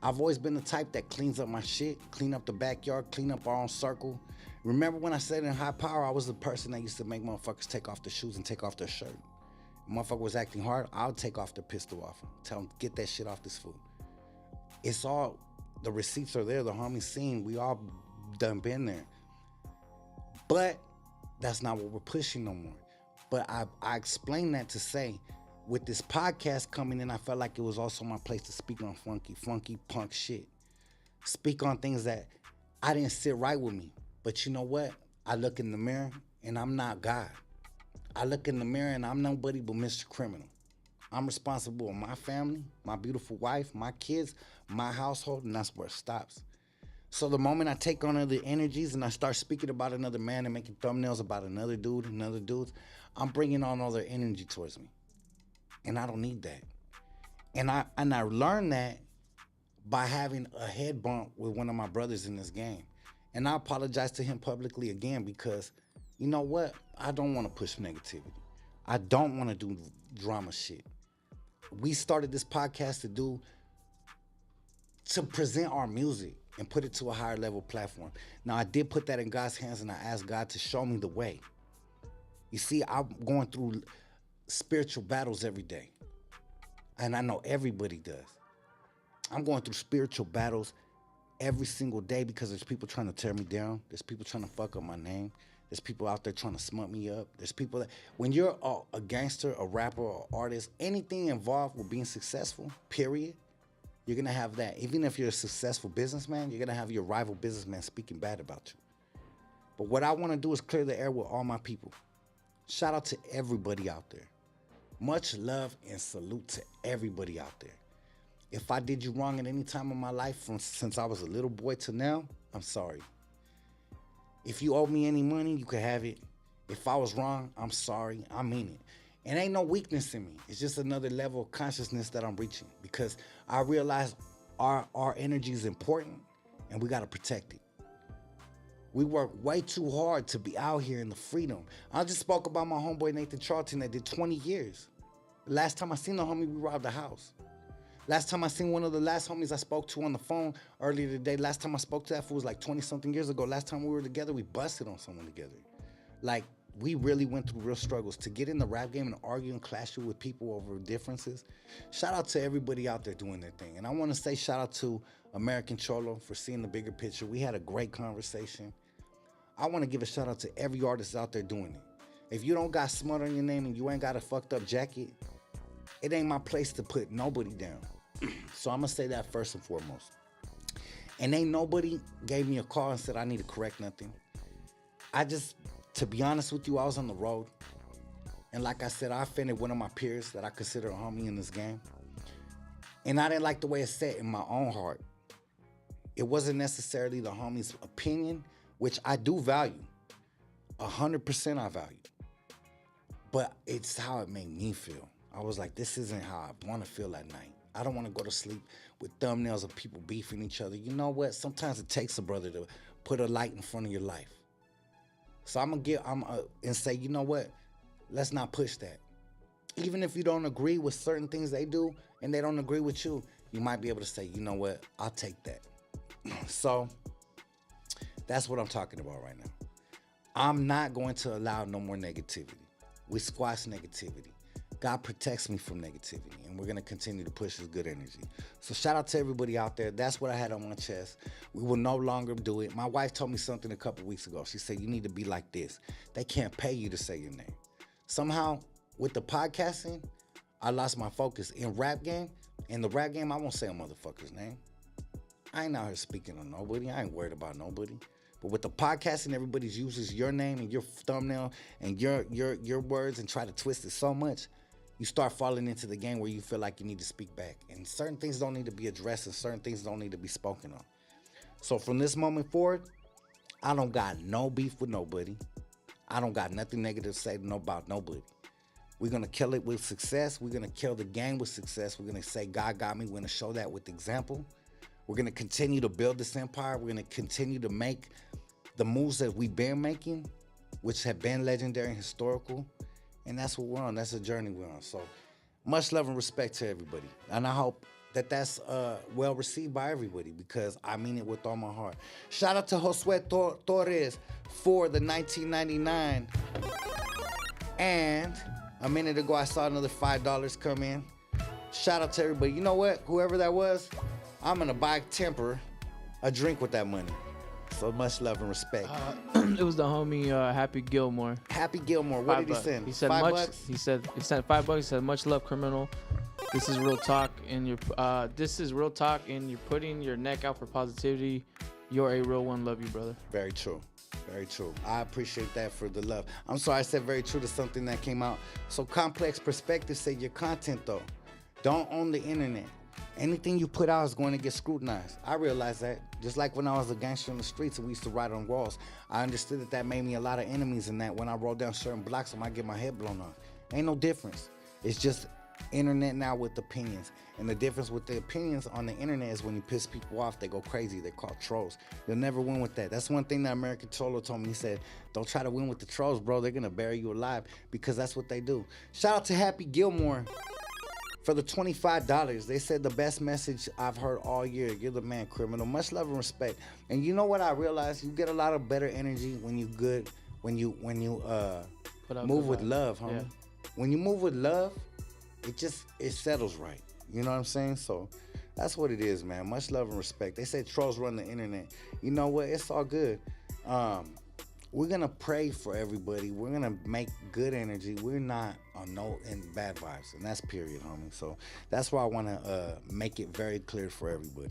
I've always been the type that cleans up my shit, clean up the backyard, clean up our own circle. Remember when I said in High Power, I was the person that used to make motherfuckers take off their shoes and take off their shirt. Motherfucker was acting hard, I'll take off the pistol off him. Tell him, get that shit off this fool. It's all, the receipts are there, the homies seen, we all done been there. But that's not what we're pushing no more. But I explained that to say, with this podcast coming in, I felt like it was also my place to speak on funky punk shit. Speak on things that I didn't sit right with me. But you know what? I look in the mirror and I'm not God. I look in the mirror and I'm nobody but Mr. Criminal. I'm responsible for my family, my beautiful wife, my kids, my household, and that's where it stops. So the moment I take on other energies and I start speaking about another man and making thumbnails about another dude and other dudes, I'm bringing on other energy towards me. And I don't need that. And I learned that by having a head bump with one of my brothers in this game. And I apologize to him publicly again because, you know what? I don't want to push negativity. I don't want to do drama shit. We started this podcast to present our music and put it to a higher level platform. Now, I did put that in God's hands and I asked God to show me the way. You see, I'm going through spiritual battles every day. And I know everybody does. I'm going through spiritual battles every single day because there's people trying to tear me down. There's people trying to fuck up my name. There's people out there trying to smut me up. There's people that, when you're a gangster, a rapper, or artist, anything involved with being successful, period, you're going to have that. Even if you're a successful businessman, you're going to have your rival businessman speaking bad about you. But what I want to do is clear the air with all my people. Shout out to everybody out there. Much love and salute to everybody out there. If I did you wrong at any time in my life, since I was a little boy to now, I'm sorry. If you owe me any money, you can have it. If I was wrong, I'm sorry. I mean it. And ain't no weakness in me. It's just another level of consciousness that I'm reaching because I realize our energy is important and we got to protect it. We work way too hard to be out here in the freedom. I just spoke about my homeboy Nathan Charlton that did 20 years. Last time I seen the homie, we robbed the house. Last time I seen one of the last homies I spoke to on the phone earlier today, last time I spoke to that fool was like 20-something years ago. Last time we were together, we busted on someone together. Like, we really went through real struggles. To get in the rap game and argue and clash with people over differences, shout out to everybody out there doing their thing. And I want to say shout out to American Cholo for seeing the bigger picture. We had a great conversation. I want to give a shout out to every artist out there doing it. If you don't got smut on your name and you ain't got a fucked up jacket, it ain't my place to put nobody down. So I'm going to say that first and foremost. And ain't nobody gave me a call and said I need to correct nothing. To be honest with you, I was on the road. And like I said, I offended one of my peers that I consider a homie in this game. And I didn't like the way it sat in my own heart. It wasn't necessarily the homie's opinion, which I do value. 100% I value. But it's how it made me feel. I was like, this isn't how I want to feel at night. I don't want to go to sleep with thumbnails of people beefing each other. You know what? Sometimes it takes a brother to put a light in front of your life. So I'm and say, you know what? Let's not push that. Even if you don't agree with certain things they do and they don't agree with you, you might be able to say, you know what? I'll take that. So that's what I'm talking about right now. I'm not going to allow no more negativity. We squash negativity. God protects me from negativity, and we're going to continue to push this good energy. So shout out to everybody out there. That's what I had on my chest. We will no longer do it. My wife told me something a couple weeks ago. She said, you need to be like this. They can't pay you to say your name. Somehow, with the podcasting, I lost my focus. In the rap game, I won't say a motherfucker's name. I ain't out here speaking on nobody. I ain't worried about nobody. But with the podcasting, everybody uses your name and your thumbnail and your words and try to twist it so much. You start falling into the game where you feel like you need to speak back. And certain things don't need to be addressed and certain things don't need to be spoken on. So from this moment forward, I don't got no beef with nobody. I don't got nothing negative to say about nobody. We're going to kill it with success. We're going to kill the game with success. We're going to say, God got me. We're going to show that with example. We're going to continue to build this empire. We're going to continue to make the moves that we've been making, which have been legendary and historical. And that's what we're on. That's the journey we're on. So much love and respect to everybody. And I hope that that's well received by everybody because I mean it with all my heart. Shout out to Josue Torres for the 1999. And A minute ago, I saw another $5 come in. Shout out to everybody. You know what? Whoever that was, I'm gonna buy Temper a drink with that money. So much love and respect. It was the homie Happy Gilmore. Happy Gilmore. What did he send? He said $5? He sent $5. He said much love, criminal. This is real talk, and you're putting your neck out for positivity. You're a real one. Love you, brother. Very true. Very true. I appreciate that for the love. I'm sorry I said very true to something that came out. So Complex Perspective said your content though. Don't own the internet. Anything you put out is going to get scrutinized. I realized that. Just like when I was a gangster in the streets and we used to write on walls, I understood that made me a lot of enemies, and that when I roll down certain blocks, I might get my head blown off. Ain't no difference. It's just internet now with opinions. And the difference with the opinions on the internet is when you piss people off, they go crazy. They're called trolls. You'll never win with that. That's one thing that American Cholo told me. He said, don't try to win with the trolls, bro. They're going to bury you alive, because that's what they do. Shout out to Happy Gilmore for the $25. They said the best message I've heard all year. You're the man, criminal. Much love and respect. And you know what I realized? You get a lot of better energy when you move with love, homie. Yeah. When you move with love, it settles right. You know what I'm saying? So that's what it is, man. Much love and respect. They say trolls run the internet. You know what? It's all good. We're gonna pray for everybody. We're gonna make good energy. We're not on no and bad vibes, and that's period, homie. So that's why I wanna make it very clear for everybody.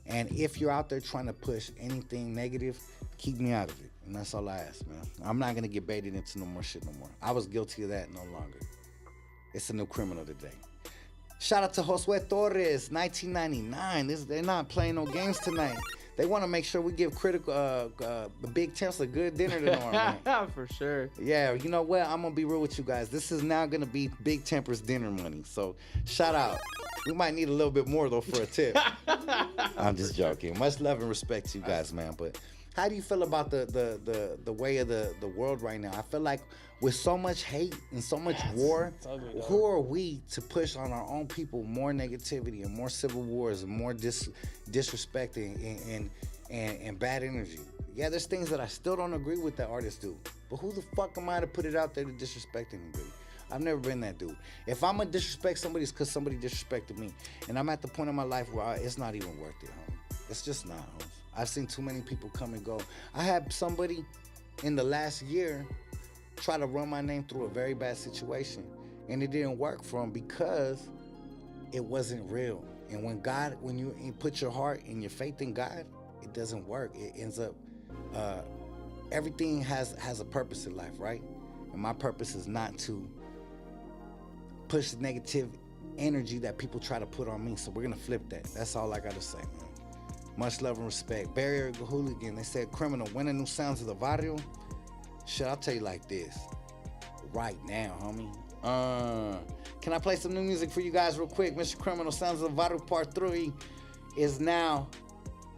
And if you're out there trying to push anything negative, keep me out of it. And that's all I ask, man. I'm not gonna get baited into no more shit no more. I was guilty of that no longer. It's a new criminal today. Shout out to Josue Torres, 1999. They're not playing no games tonight. They want to make sure we give the Big Temps a good dinner tonight, man. For sure. Yeah, you know what? I'm going to be real with you guys. This is now going to be Big Temper's dinner money. So shout out. We might need a little bit more, though, for a tip. I'm just joking. Much love and respect to you guys, man. But how do you feel about the way of the world right now? I feel like with so much hate and so much war, who are we to push on our own people more negativity and more civil wars and more disrespect and bad energy? Yeah, there's things that I still don't agree with that artists do. But who the fuck am I to put it out there to disrespect anybody? I've never been that dude. If I'm gonna disrespect somebody, it's because somebody disrespected me. And I'm at the point in my life where it's not even worth it, homie. It's just not, homie. I've seen too many people come and go. I had somebody in the last year try to run my name through a very bad situation, and it didn't work for him because it wasn't real. And when you put your heart and your faith in God, it doesn't work. It ends up everything has a purpose in life, right? And my purpose is not to push the negative energy that people try to put on me. So we're gonna flip that. That's all I gotta say, man. Much love and respect. Barrier Hooligan, they said, criminal, when the new sounds of the barrio? Shit, I'll tell you like this. Right now, homie. Can I play some new music for you guys real quick? Mr. Criminal, Sounds of the Barrio Part 3 is now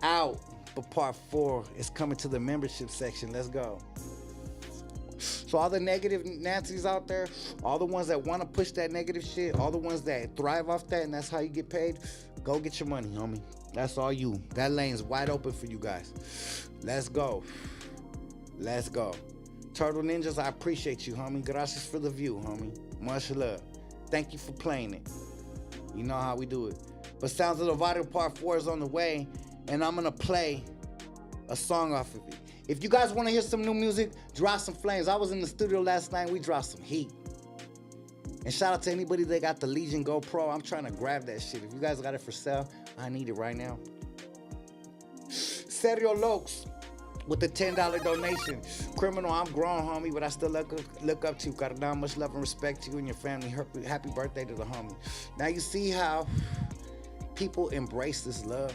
out, but Part 4 is coming to the membership section. Let's go. So all the negative Nancy's out there, all the ones that want to push that negative shit, all the ones that thrive off that, and that's how you get paid, go get your money, homie. That's all you. That lane's wide open for you guys. Let's go. Let's go. Turtle Ninjas, I appreciate you, homie. Gracias for the view, homie. Much love. Thank you for playing it. You know how we do it. But Sounds of the Barrio Part 4 is on the way, and I'm gonna play a song off of it. If you guys want to hear some new music, drop some flames. I was in the studio last night, we dropped some heat. And shout out to anybody that got the Legion GoPro. I'm trying to grab that shit. If you guys got it for sale, I need it right now. Serio Lokes with the $10 donation. Criminal, I'm grown, homie, but I still look up to you. Carnal, much love and respect to you and your family. Happy birthday to the homie. Now you see how people embrace this love.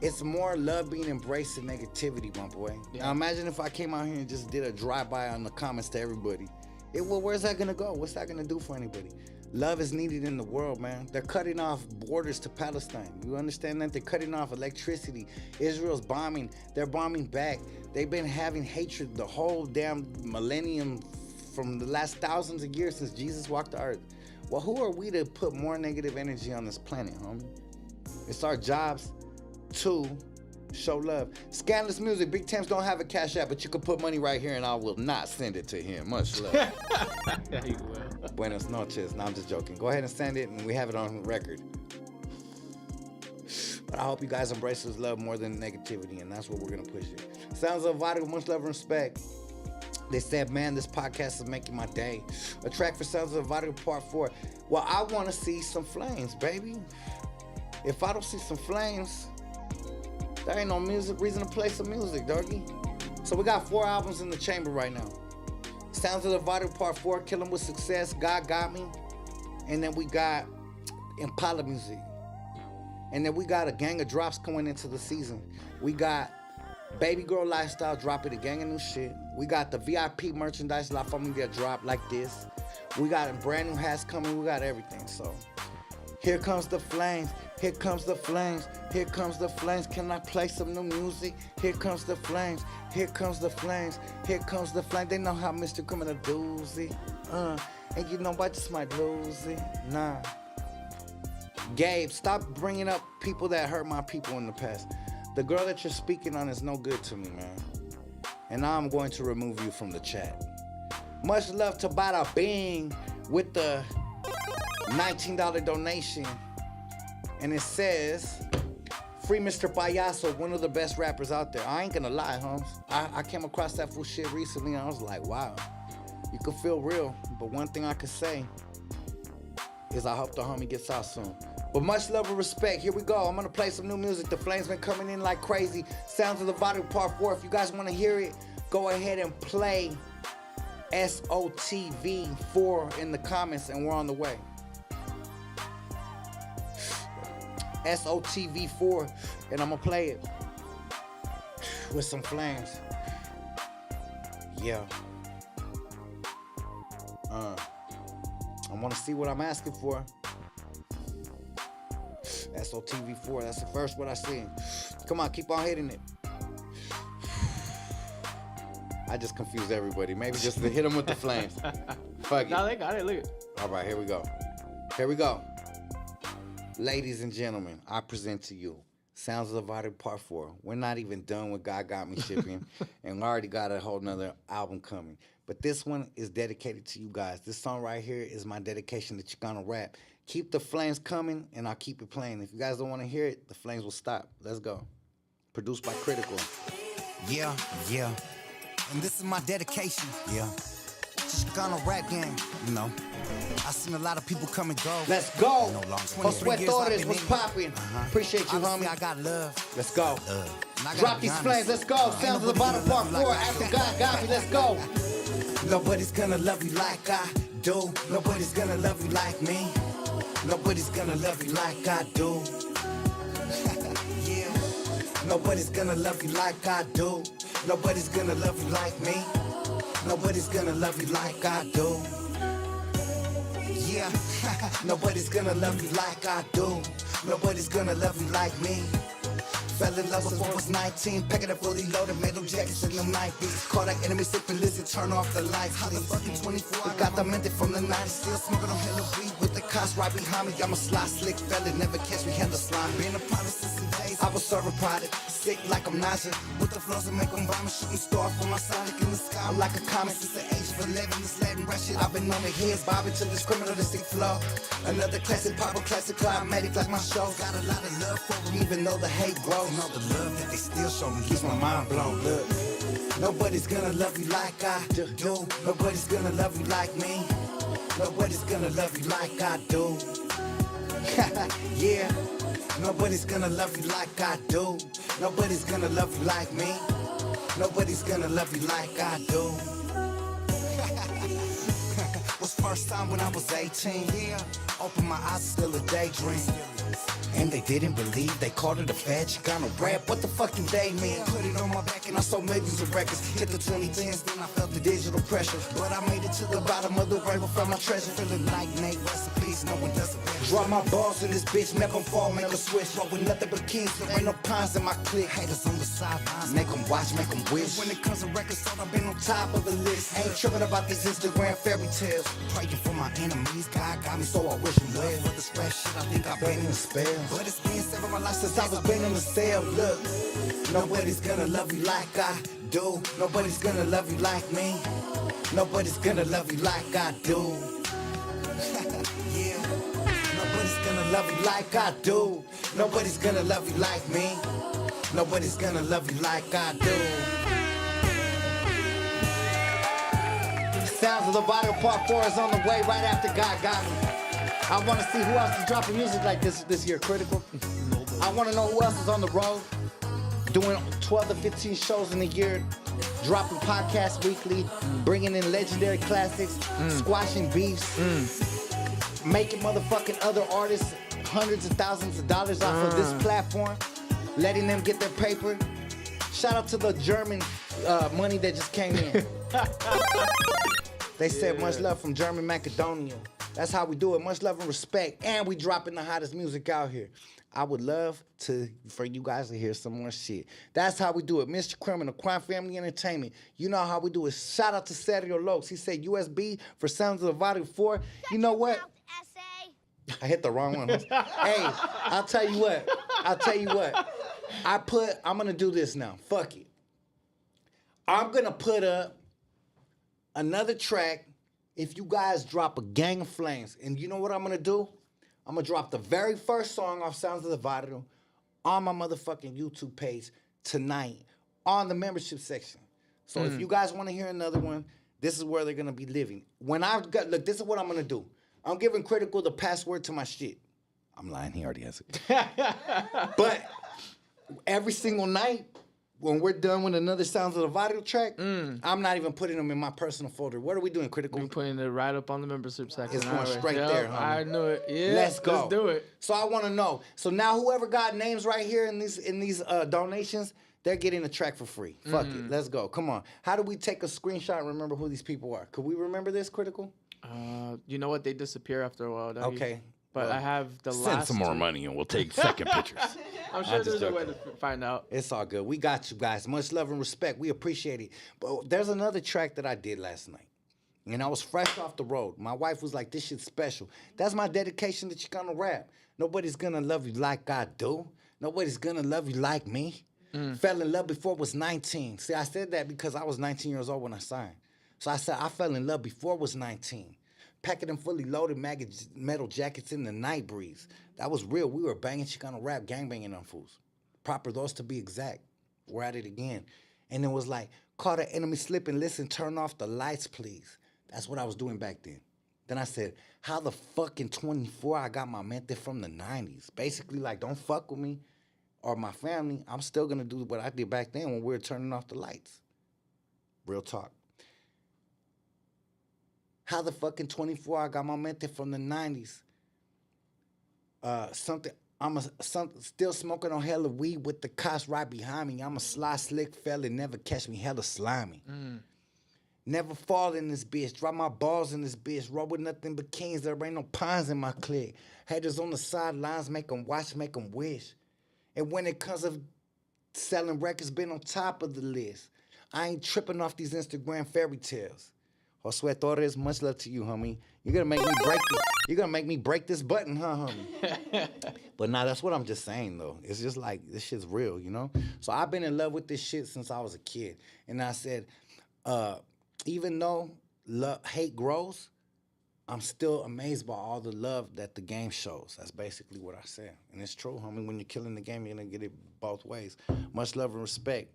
It's more love being embraced than negativity, my boy. Yeah. Now imagine if I came out here and just did a drive-by on the comments to everybody. Well, where's that gonna go? What's that gonna do for anybody? Love is needed in the world, man. They're cutting off borders to Palestine. You understand that? They're cutting off electricity. Israel's bombing. They're bombing back. They've been having hatred the whole damn millennium from the last thousands of years since Jesus walked the earth. Well, who are we to put more negative energy on this planet, homie? It's our jobs to Show love. Scandalous Music. Big Thames don't have a cash app, but you can put money right here and I will not send it to him. Much love. Yeah, you will. Buenos noches. No, I'm just joking. Go ahead and send it and we have it on record. But I hope you guys embrace this love more than negativity, and that's what we're going to push it. Sounds of Vodka, much love and respect. They said, man, this podcast is making my day. A track for Sounds of Vodka Part 4. Well, I want to see some flames, baby. If I don't see some flames, there ain't no reason to play some music, doggy. So we got 4 albums in the chamber right now. Sounds of the Vodka Part 4, Kill 'Em With Success, God Got Me. And then we got Impala Music. And then we got a gang of drops coming into the season. We got Baby Girl Lifestyle dropping a gang of new shit. We got the VIP merchandise La Familia drop like this. We got brand new hats coming. We got everything. So here comes the flames. Here comes the flames. Here comes the flames. Can I play some new music? Here comes the flames. Here comes the flames. Here comes the flames. They know how Mr. Criminal does it. And you know I just might lose it. Nah. Gabe, stop bringing up people that hurt my people in the past. The girl that you're speaking on is no good to me, man. And now I'm going to remove you from the chat. Much love to Bada Bing with the $19 donation. And it says, free Mr. Payaso, one of the best rappers out there. I ain't gonna lie, Holmes. I came across that full shit recently and I was like, wow, you can feel real. But one thing I can say is I hope the homie gets out soon. But much love and respect. Here we go. I'm gonna play some new music. The flames been coming in like crazy. Sounds of the Vodka Part 4. If you guys wanna hear it, go ahead and play SOTV4 in the comments and we're on the way. SOTV4, and I'm gonna play it with some flames. Yeah. I wanna see what I'm asking for. SOTV4, that's the first what I see. Come on, keep on hitting it. I just confused everybody. Maybe just to hit them with the flames. Fuck it. No, they got it. Look. All right, here we go. Here we go. Ladies and gentlemen, I present to you Sounds of the Vodka Part 4. We're not even done with God Got Me shipping, and we already got a whole nother album coming. But this one is dedicated to you guys. This song right here is my dedication to Chicano rap. Keep the flames coming, and I'll keep it playing. If you guys don't want to hear it, the flames will stop. Let's go. Produced by Critical. Yeah. And this is my dedication. Yeah. Just Chicano rap game, you know. I seen a lot of people come and go. Let's go. No longer. Josué Torres, what's popping? Appreciate you, Obviously, homie. I got love. Let's go. And I gotta Drop be these honest. flames. Let's go. Sounds of the Vodka Part 4. After God Got Me. Let's go. Nobody's gonna love you like I do. Nobody's gonna love you like me. Nobody's gonna love you like I do. Yeah. Nobody's gonna love you like I do. Nobody's gonna love you like me. Nobody's gonna love you like I do. Yeah. Nobody's gonna love you like I do. Nobody's gonna love you like me. Fell in love before I was 19, packing up fully loaded, metal jackets in them 90s. Call that enemy sipping lizard, turn off the lights. How the fucking 24? We got the minted from the 90s, still smoking on hella weed with the cops right behind me. I'm a sly, slick fella, never catch me, hella slime. Being a pilot since the days I was serving product, sick like I'm Naja. With the flows that make them vomit, shooting star from my sonic in the sky. I'm like a comet since the age of 11, this Latin rap shit. I've been on the heads, bobbing to this criminal, this sick flow. Another classic, pop a classic, climatic like my show. Got a lot of love for them, even though the hate grows. And all the love that they still show me keeps my mind blown. Look, nobody's gonna love you like I do. Nobody's gonna love you like me. Nobody's gonna love you like I do. Yeah. Nobody's gonna love you like I do. Nobody's gonna love you like me. Nobody's gonna love you like I do. Was first time when I was 18. Yeah. Opened my eyes, still a daydream. And they didn't believe, they called it a fad Chicano rap. What the fuck do they mean? Put it on my back and I sold millions of records. Hit the 2010s, then I felt the digital pressure. But I made it to the bottom of the rainbow, found my treasure. Feeling like Nate, recipes, no one does it better. Drop my balls in this bitch, make them fall, make a switch. Roll with nothing but kings, there ain't no pines in my clique. Haters on the sidelines, make them watch, make them wish. When it comes to records, sold, I've been on top of the list. Ain't tripping about these Instagram fairy tales. Praying for my enemies, God got me, so I wish him well. For the splash shit, I think I've been in a spell. But it's been 7 my life since I was been in the cell. Look, nobody's gonna love you like I do. Nobody's gonna love you like me. Nobody's gonna love you like I do. Yeah. Nobody's gonna love you like I do. Nobody's gonna love you like me. Nobody's gonna love you like I do. Sounds of the Vital Part 4 is on the way right after God Got Me. I want to see who else is dropping music like this year, Critical. I want to know who else is on the road, doing 12 to 15 shows in a year, dropping podcasts weekly, bringing in legendary classics, squashing beefs, making motherfucking other artists hundreds of thousands of dollars off of this platform, letting them get their paper. Shout out to the German money that just came in. They said much love from German Macedonia. That's how we do it. Much love and respect. And we dropping the hottest music out here. I would love for you guys to hear some more shit. That's how we do it. Mr. Criminal, Crime Family Entertainment. You know how we do it. Shout out to Sergio Lokes. He said USB for Sounds of the Vital 4. You know what? I hit the wrong one. Hey, I'll tell you what. I'm going to do this now. Fuck it. I'm going to put up another track if you guys drop a Gang of Flames. And you know what I'm going to do? I'm going to drop the very first song off Sounds of the Vital on my motherfucking YouTube page tonight on the membership section. So if you guys want to hear another one, this is where they're going to be living. Look, this is what I'm going to do. I'm giving Critical the password to my shit. I'm lying, he already has it. But every single night, when we're done with another Sounds of the Vital track, I'm not even putting them in my personal folder. What are we doing, Critical? We're putting it right up on the membership section. It's going straight there, homie. I knew it. Yeah, let's go. Let's do it. So I want to know. So now whoever got names right here in these donations, they're getting a track for free. Fuck it. Let's go. Come on. How do we take a screenshot and remember who these people are? Could we remember this, Critical? You know what? They disappear after a while. Okay. But I have the last. Send some more money and we'll take second pictures. I'm sure there's a way to find out. It's all good. We got you guys. Much love and respect. We appreciate it. But there's another track that I did last night. And I was fresh off the road. My wife was like, this shit's special. That's my dedication that you're gonna rap. Nobody's gonna love you like I do. Nobody's gonna love you like me. Fell in love before I was 19. See, I said that because I was 19 years old when I signed. So I said I fell in love before I was 19. Packing them fully loaded metal jackets in the night breeze. That was real. We were banging Chicano rap, gangbanging on fools. Proper those to be exact. We're at it again. And it was like, caught an enemy slipping, listen, turn off the lights, please. That's what I was doing back then. Then I said, how the fuck in 24 I got my mente from the 90s? Basically like, don't fuck with me or my family. I'm still gonna do what I did back then when we were turning off the lights. Real talk. How the fucking 24 I got my mente from the 90s. Still smoking on hella weed with the cops right behind me. I'm a sly, slick fella, never catch me hella slimy. Never fall in this bitch, drop my balls in this bitch, roll with nothing but kings, there ain't no pines in my clique. Haters on the sidelines, make them watch, make them wish. And when it comes to selling records, been on top of the list. I ain't tripping off these Instagram fairy tales. Josue Torres, much love to you, homie. You're gonna make me break this button, huh, homie? But nah, that's what I'm just saying though. It's just like this shit's real, you know? So I've been in love with this shit since I was a kid. And I said, even though hate grows, I'm still amazed by all the love that the game shows. That's basically what I said. And it's true, homie. When you're killing the game, you're gonna get it both ways. Much love and respect.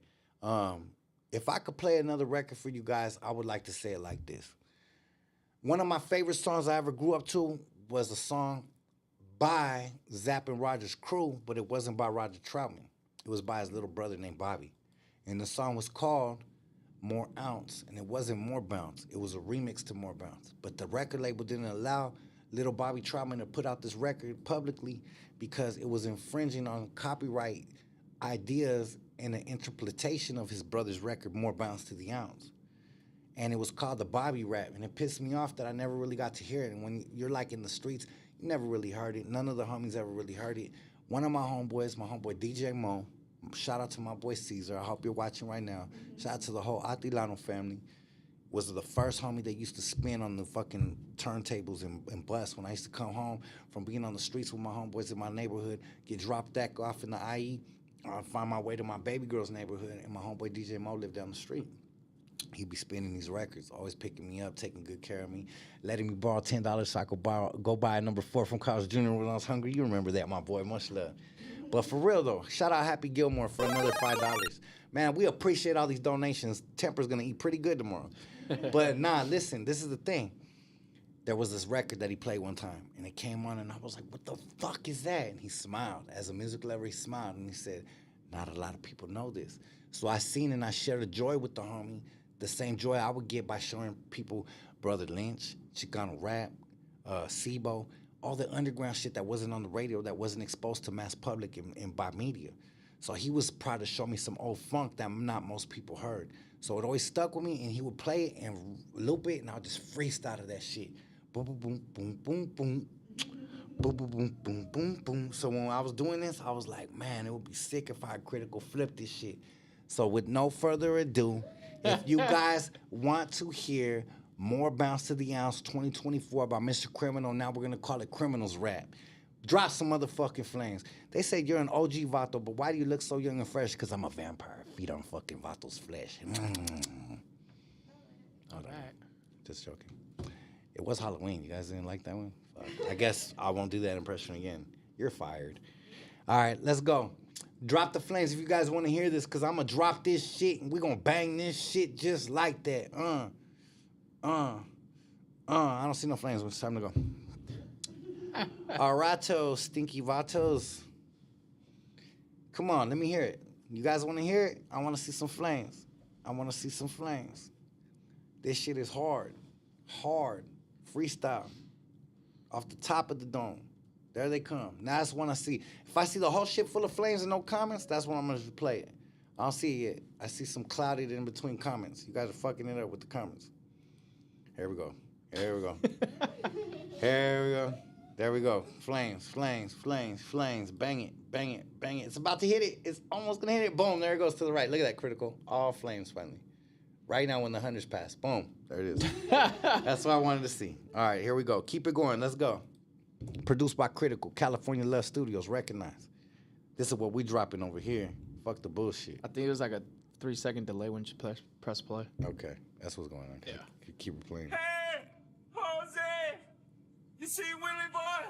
If I could play another record for you guys, I would like to say it like this. One of my favorite songs I ever grew up to was a song by Zapp and Roger's crew, but it wasn't by Roger Troutman. It was by his little brother named Bobby. And the song was called More Ounce, and it wasn't More Bounce. It was a remix to More Bounce. But the record label didn't allow little Bobby Troutman to put out this record publicly because it was infringing on copyright ideas in an interpretation of his brother's record, More Bounce to the Ounce. And it was called the Bobby rap. And it pissed me off that I never really got to hear it. And when you're like in the streets, you never really heard it. None of the homies ever really heard it. One of my homeboys, my homeboy DJ Mo, shout out to my boy Caesar. I hope you're watching right now. Shout out to the whole Atilano family. Was the first homie that used to spin on the fucking turntables and bus when I used to come home from being on the streets with my homeboys in my neighborhood, get dropped back off in the IE, I'd find my way to my baby girl's neighborhood, and my homeboy DJ Mo lived down the street. He'd be spinning these records, always picking me up, taking good care of me, letting me borrow $10 so I could go buy a number 4 from Carl's Jr. when I was hungry. You remember that, my boy. Much love. But for real, though, shout out Happy Gilmore for another $5. Man, we appreciate all these donations. Temper's going to eat pretty good tomorrow. But nah, listen, this is the thing. There was this record that he played one time, and it came on, and I was like, what the fuck is that? And he smiled. As a music lover, he smiled, and he said, not a lot of people know this. So I seen and I shared a joy with the homie, the same joy I would get by showing people Brother Lynch, Chicano Rap, Sibo, all the underground shit that wasn't on the radio, that wasn't exposed to mass public and by media. So he was proud to show me some old funk that not most people heard. So it always stuck with me, and he would play it and loop it, and I would just freestyle to that shit. Boom, boom, boom, boom, boom, boom. Boom, boom, boom, boom, boom, boom. So when I was doing this, I was like, man, it would be sick if I critical flip this shit. So with no further ado, if you guys want to hear More Bounce to the Ounce 2024 by Mr. Criminal, now we're going to call it Criminals Rap. Drop some motherfucking flames. They say you're an OG Vato, but why do you look so young and fresh? Because I'm a vampire. Feed on fucking Vato's flesh. Hold on. Just joking. It was Halloween. You guys didn't like that one? Fuck. I guess I won't do that impression again. You're fired. All right, let's go. Drop the flames if you guys want to hear this, because I'm going to drop this shit, and we're going to bang this shit just like that. I don't see no flames. It's time to go. Arato, stinky vatos. Come on, let me hear it. You guys want to hear it? I want to see some flames. I want to see some flames. This shit is hard. Hard. Freestyle. Off the top of the dome. There they come. Now that's when I see. If I see the whole shit full of flames and no comments, that's when I'm going to play it. I don't see it yet. I see some clouded in between comments. You guys are fucking it up with the comments. Here we go. Here we go. Here we go. There we go. Flames, flames, flames, flames. Bang it, bang it, bang it. It's about to hit it. It's almost going to hit it. Boom. There it goes to the right. Look at that, critical. All flames finally. Right now when the 100's pass. Boom. There it is. That's what I wanted to see. All right, here we go. Keep it going. Let's go. Produced by Critical. California Love Studios. Recognize. This is what we dropping over here. Fuck the bullshit. I think it was like a 3-second delay when you press play. Okay. That's what's going on. Yeah. Keep it playing. Hey, Jose! You see Willie Boy?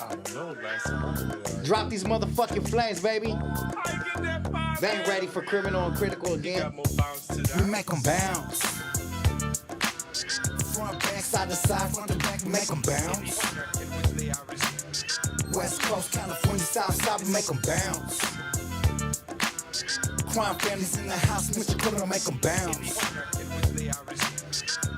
I don't know, man. Drop these motherfucking flames, baby. They ain't ready for Criminal and Critical again. We make them bounce. Front, back, side to side, front to back, make them bounce. West Coast, California, South Side, we make them bounce. Crime families in the house, Mr. Criminal, make them bounce.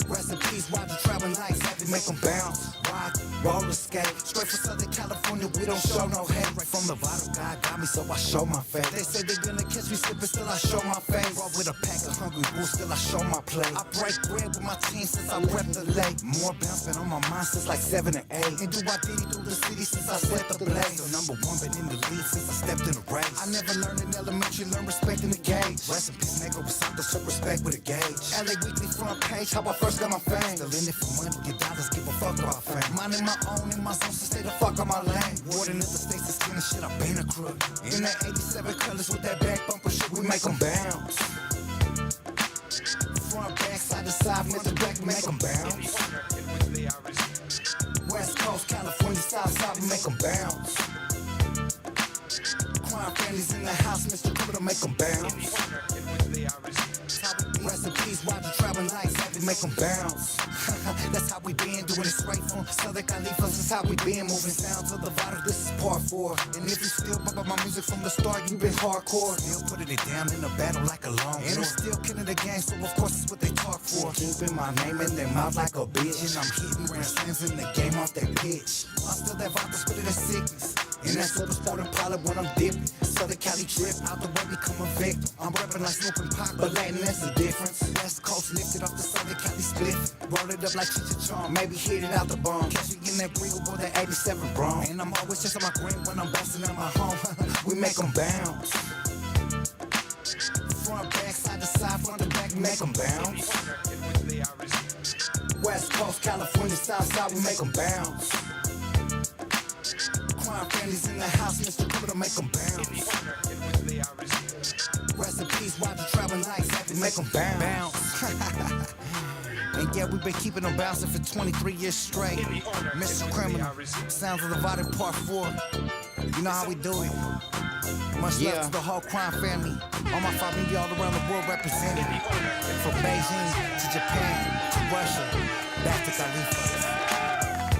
Rest in peace, Roger traveling nights, had to make them bounce. Rock, roller skate, straight from Southern California, we don't show no hate. Right from the bottom, God got me, so I show my face. They say they're gonna catch me slipping, still I show my face. Roll with a pack of hungry bulls, still I show my plate. I break bread with my team since I repped the lake. More bounce been on my mind since like 7 or 8. And do I did through the city since I stepped up the blaze. So number 1, been in the lead since I stepped in the race. I never learned in elementary, learned respect in the gauge. Rest in peace, Negro Basanta, so respect with a gauge. LA Weekly front page, how I first got my fame. Still in it for money, get dollars, give a fuck about fame. Minding my own in my zone, so stay the fuck on my lane. Warden in the states, the skin and shit, I been a crook. In that 87 colors with that back bumper shit, we make them bounce. Front, back, side to side, front to back, we make them bounce. West Coast, California, South Side, we make them bounce. Crime families in the house, Mr. Criminal, make them bounce. Rest in peace, Roger traveling nights, had to make them bounce. That's how we been doing it straight from Southern California. That's how we been moving sounds of the vital. This is part 4. And if you still bump up my music from the start, you been hardcore. Still putting it down in the battle like a long war. And I'm still killing the gang, so of course it's what they talk for. Keeping my name in their mouth like a bitch. And I'm hitting grand slams in the game off that pitch. I'm still that vital, spitting that sickness. And that's a sport and pilot when I'm dipping. Southern Cali trip, out the way become a victim. I'm rapping like Snoop and Pop, but Latin, that's the difference. West Coast lifted off the Southern Cali split. Roll it up like Cheech and Chong, maybe hit it out the bomb. Catch you in that Regal or that 87 Bron. And I'm always just on my green when I'm busting at my home. We make them bounce. Front, back, side to side, front to back, make them bounce. West Coast, California, South Side, we make them bounce. Crime families in the house, Mr. Criminal, make them bounce. Rest in peace, Roger Travel Nights, we make them bounce. And yeah, we've been keeping them bouncing for 23 years straight. Mr. Criminal, Sounds of the Divided Part 4. You know how we do it. Much love to the whole crime family. All my family all around the world represented. From Beijing to Japan to Russia, back to Khalifa.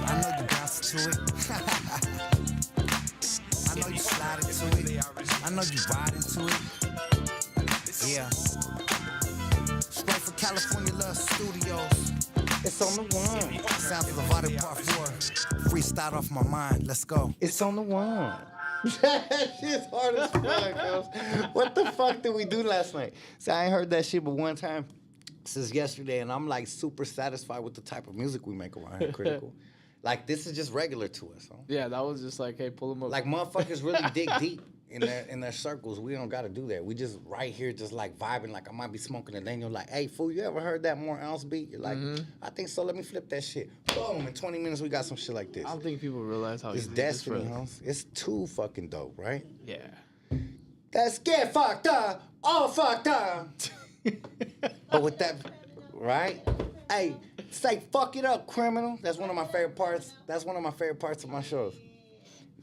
I know you bounce to it. I know you slide into it. I know you ride into it. Yeah. Straight from California Love Studios. It's on the one. Sounds of the Divided Part 4. Freestyle off my mind. Let's go. It's on the one. That shit's hard as fuck, girls. What the fuck did we do last night? See, I ain't heard that shit but one time since yesterday, and I'm like super satisfied with the type of music we make around here, Critical. Like, this is just regular to us, huh? Yeah, that was just like, hey, pull them up. Like, motherfuckers really dig deep in their circles. We don't got to do that. We just right here just like vibing. Like, I might be smoking and then you're like, hey, fool, you ever heard that More Ounce beat? You're like, I think so. Let me flip that shit. Boom. In 20 minutes, we got some shit like this. I don't think people realize how it's destiny, huh? It's too fucking dope, right? Yeah. Let's get fucked up. All fucked up. But with that, right? Hey, say fuck it up, criminal. That's one of my favorite parts. That's one of my favorite parts of my shows.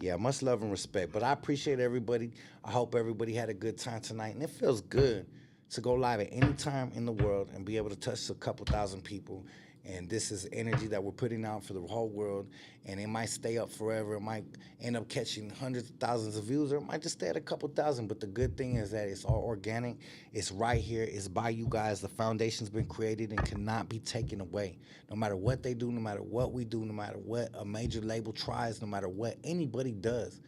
Yeah, much love and respect. But I appreciate everybody. I hope everybody had a good time tonight. And it feels good to go live at any time in the world and be able to touch a couple thousand people. And this is energy that we're putting out for the whole world. And it might stay up forever. It might end up catching hundreds of thousands of views, or it might just stay at a couple thousand. But the good thing is that it's all organic. It's right here. It's by you guys. The foundation's been created and cannot be taken away. No matter what they do, no matter what we do, no matter what a major label tries, no matter what anybody does,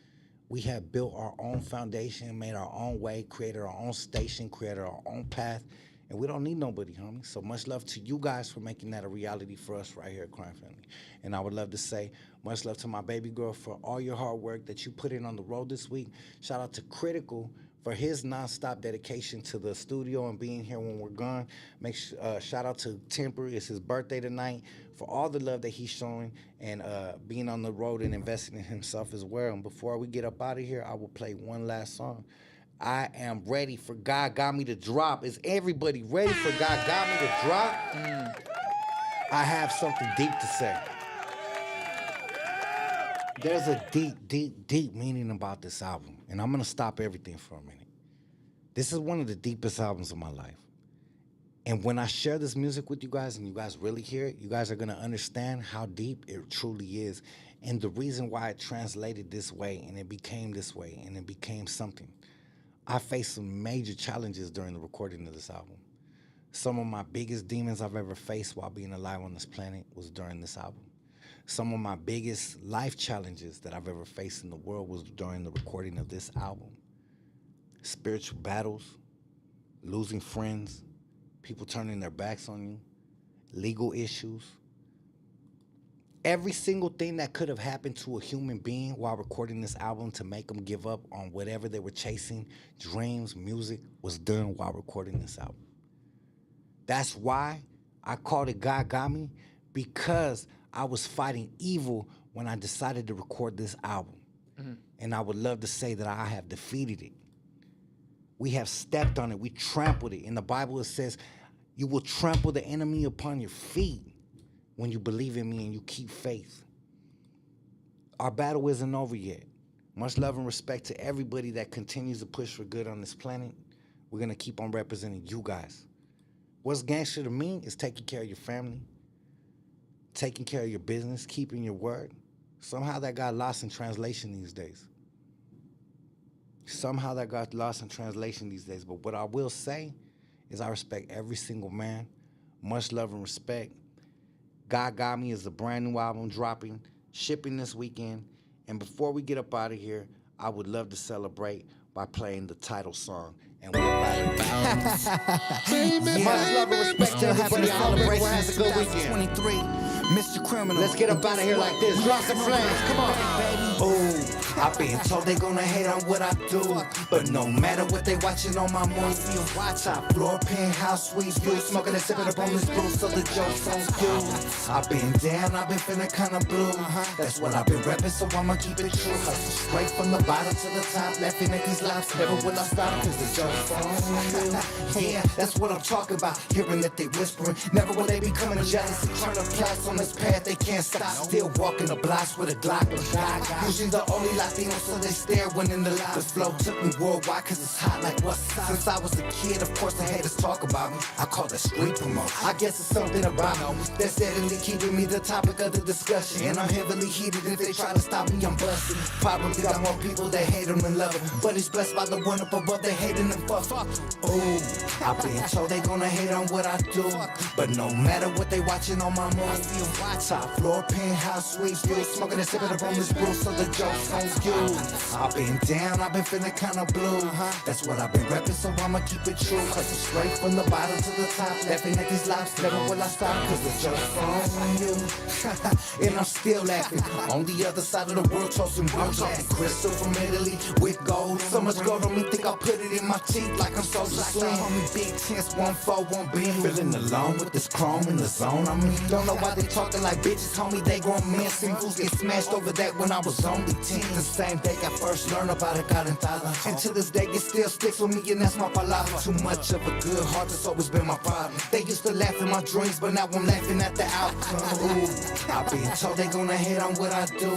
we have built our own foundation, made our own way, created our own station, created our own path. And we don't need nobody, homie. So much love to you guys for making that a reality for us right here at Crime Family. And I would love to say much love to my baby girl for all your hard work that you put in on the road this week. Shout out to Critical for his nonstop dedication to the studio and being here when we're gone. Shout out to Temper. It's his birthday tonight, for all the love that he's showing and being on the road and investing in himself as well. And before we get up out of here, I will play one last song. I am ready for God Got Me to drop. Is everybody ready for God Got Me to drop? I have something deep to say. There's a deep, deep, deep meaning about this album, and I'm going to stop everything for a minute. This is one of the deepest albums of my life. And when I share this music with you guys and you guys really hear it, you guys are going to understand how deep it truly is and the reason why it translated this way and it became this way and it became something. I faced some major challenges during the recording of this album. Some of my biggest demons I've ever faced while being alive on this planet was during this album. Some of my biggest life challenges that I've ever faced in the world was during the recording of this album. Spiritual battles, losing friends, people turning their backs on you, legal issues. Every single thing that could have happened to a human being while recording this album to make them give up on whatever they were chasing, dreams, music, was done while recording this album. That's why I called it God Got Me, because I was fighting evil when I decided to record this album. And I would love to say that I have defeated it. We have stepped on it. We trampled it. In the Bible, it says, you will trample the enemy upon your feet when you believe in me and you keep faith. Our battle isn't over yet. Much love and respect to everybody that continues to push for good on this planet. We're going to keep on representing you guys. What's gangster to me is taking care of your family, taking care of your business, keeping your word. Somehow that got lost in translation these days. But what I will say is I respect every single man. Much love and respect. God Got Me is a brand new album dropping, shipping this weekend, And before we get up out of here, I would love to celebrate by playing the title song. And we're about to much love and respect to everybody. Celebrate. Has a good weekend. Mr. Criminal. Let's get up out of here like this. Drop some flames. Come on. Ooh, I've been told they gonna hate on what I do, but no matter what they watching on my movie, watch top floor, penthouse, sweet view, smoking and sipping up on this brew, so the joke's on you. I've been down, I've been feeling kinda blue. That's what I've been repping, so I'ma keep it true. Hustle straight from the bottom to the top, laughing at these lives. Never will I stop, cause the joke's on you. Yeah, that's what I'm talking about. Hearing that they whispering, never will they be coming jealous and trying to plots on this path they can't stop. Still walking the blocks with a Glock. Usually the only Latino, so they stare when in the live. The flow took me worldwide, cause it's hot like what's up. Since I was a kid, of course the haters talk about me. I call that street promotion. I guess it's something about me that's steadily keeping me the topic of the discussion. And I'm heavily heated, if they try to stop me, I'm busting. Probably got more people that hate them than love them, but it's blessed by the one up above, they hating them fuck. Ooh, I've been told they gonna hate on what I do, but no matter what they watching on my movie, top floor, penthouse, sweet view, smoking and sipping up on this brew, so the joke's on you. I've been down, I've been feeling kinda blue. That's what I've been repping, so I'ma keep it true. Cause it's straight from the bottom to the top, laughing at these lives, never will I stop, cause the joke's on you. And I'm still laughing. On the other side of the world, tossing real talking crystal from Italy with gold. So much gold on me, think I'll put it in my teeth like I'm so slim. Homie, big tense, 1-4, 1 beam. Feeling alone with this chrome in the zone. I mean, don't know why they talking like bitches, homie, they grown men. Seen fools get smashed over that when I was only 10. The same day I first learned about it, calentado. And to this day, it still sticks with me, and that's my palabra. Too much of a good heart, that's always been my problem. They used to laugh at my dreams, but now I'm laughing at the outcome. Ooh, I've been told they gonna hate on what I do,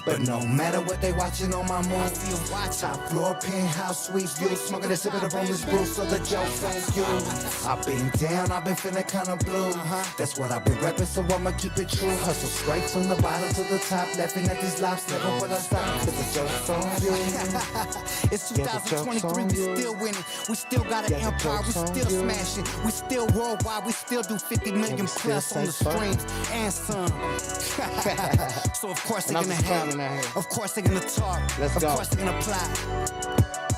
but no matter what they watching on my movie, top floor, penthouse, sweet view, smoking and sipping up on this brew, so the joke's on you. I've been down, I've been feeling kinda blue. That's what I've been repping, so I'ma keep it true. Hustle straight from the bottom to the top, laughing at these lives, never will I stop, cause the joke's on you. It's 2023, we still winning, we still got an empire, we still smashing, we still worldwide, we still do 50 million plus on the streams and some. So of course they're gonna hate, of course they're gonna talk, of course they're gonna plot,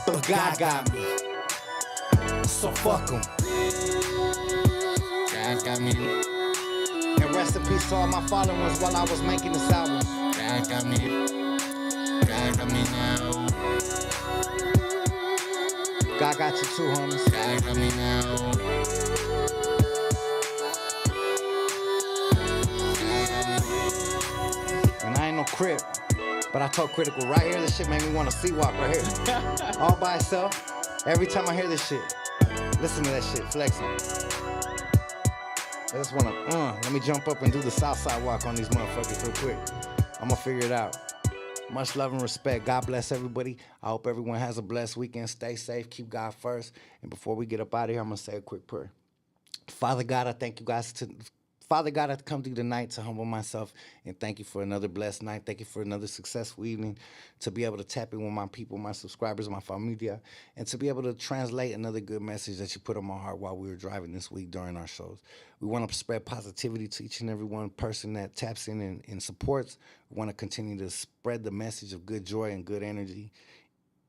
but God got me, so fuck them. God got me. And rest in peace to all my followers while I was making this album. God got me. God got me now. God got you too, homies. God got me now. And I ain't no crip, but I told Critical right here, this shit made me want to sea walk right here. All by itself. Every time I hear this shit, listen to that shit, flexing. I just wanna, let me jump up and do the south side walk on these motherfuckers real quick. I'm gonna figure it out. Much love and respect. God bless everybody. I hope everyone has a blessed weekend. Stay safe, keep God first. And before we get up out of here, I'm gonna say a quick prayer. Father God, I thank you guys Father God, I've come to you tonight to humble myself and thank you for another blessed night. Thank you for another successful evening to be able to tap in with my people, my subscribers, my familia, and to be able to translate another good message that you put on my heart while we were driving this week during our shows. We want to spread positivity to each and every one person that taps in and supports. We want to continue to spread the message of good joy and good energy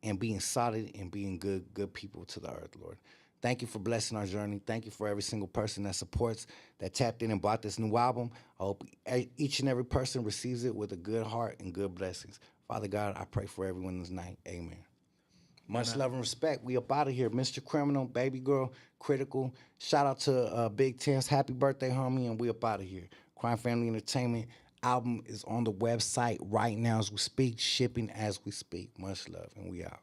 and being solid and being good people to the earth, Lord. Thank you for blessing our journey. Thank you for every single person that supports, that tapped in and bought this new album. I hope each and every person receives it with a good heart and good blessings. Father God, I pray for everyone this night. Amen. Much love and respect. We up out of here. Mr. Criminal, Baby Girl, Critical. Shout out to Big Tense. Happy birthday, homie. And we up out of here. Crime Family Entertainment album is on the website right now as we speak. Shipping as we speak. Much love. And we out.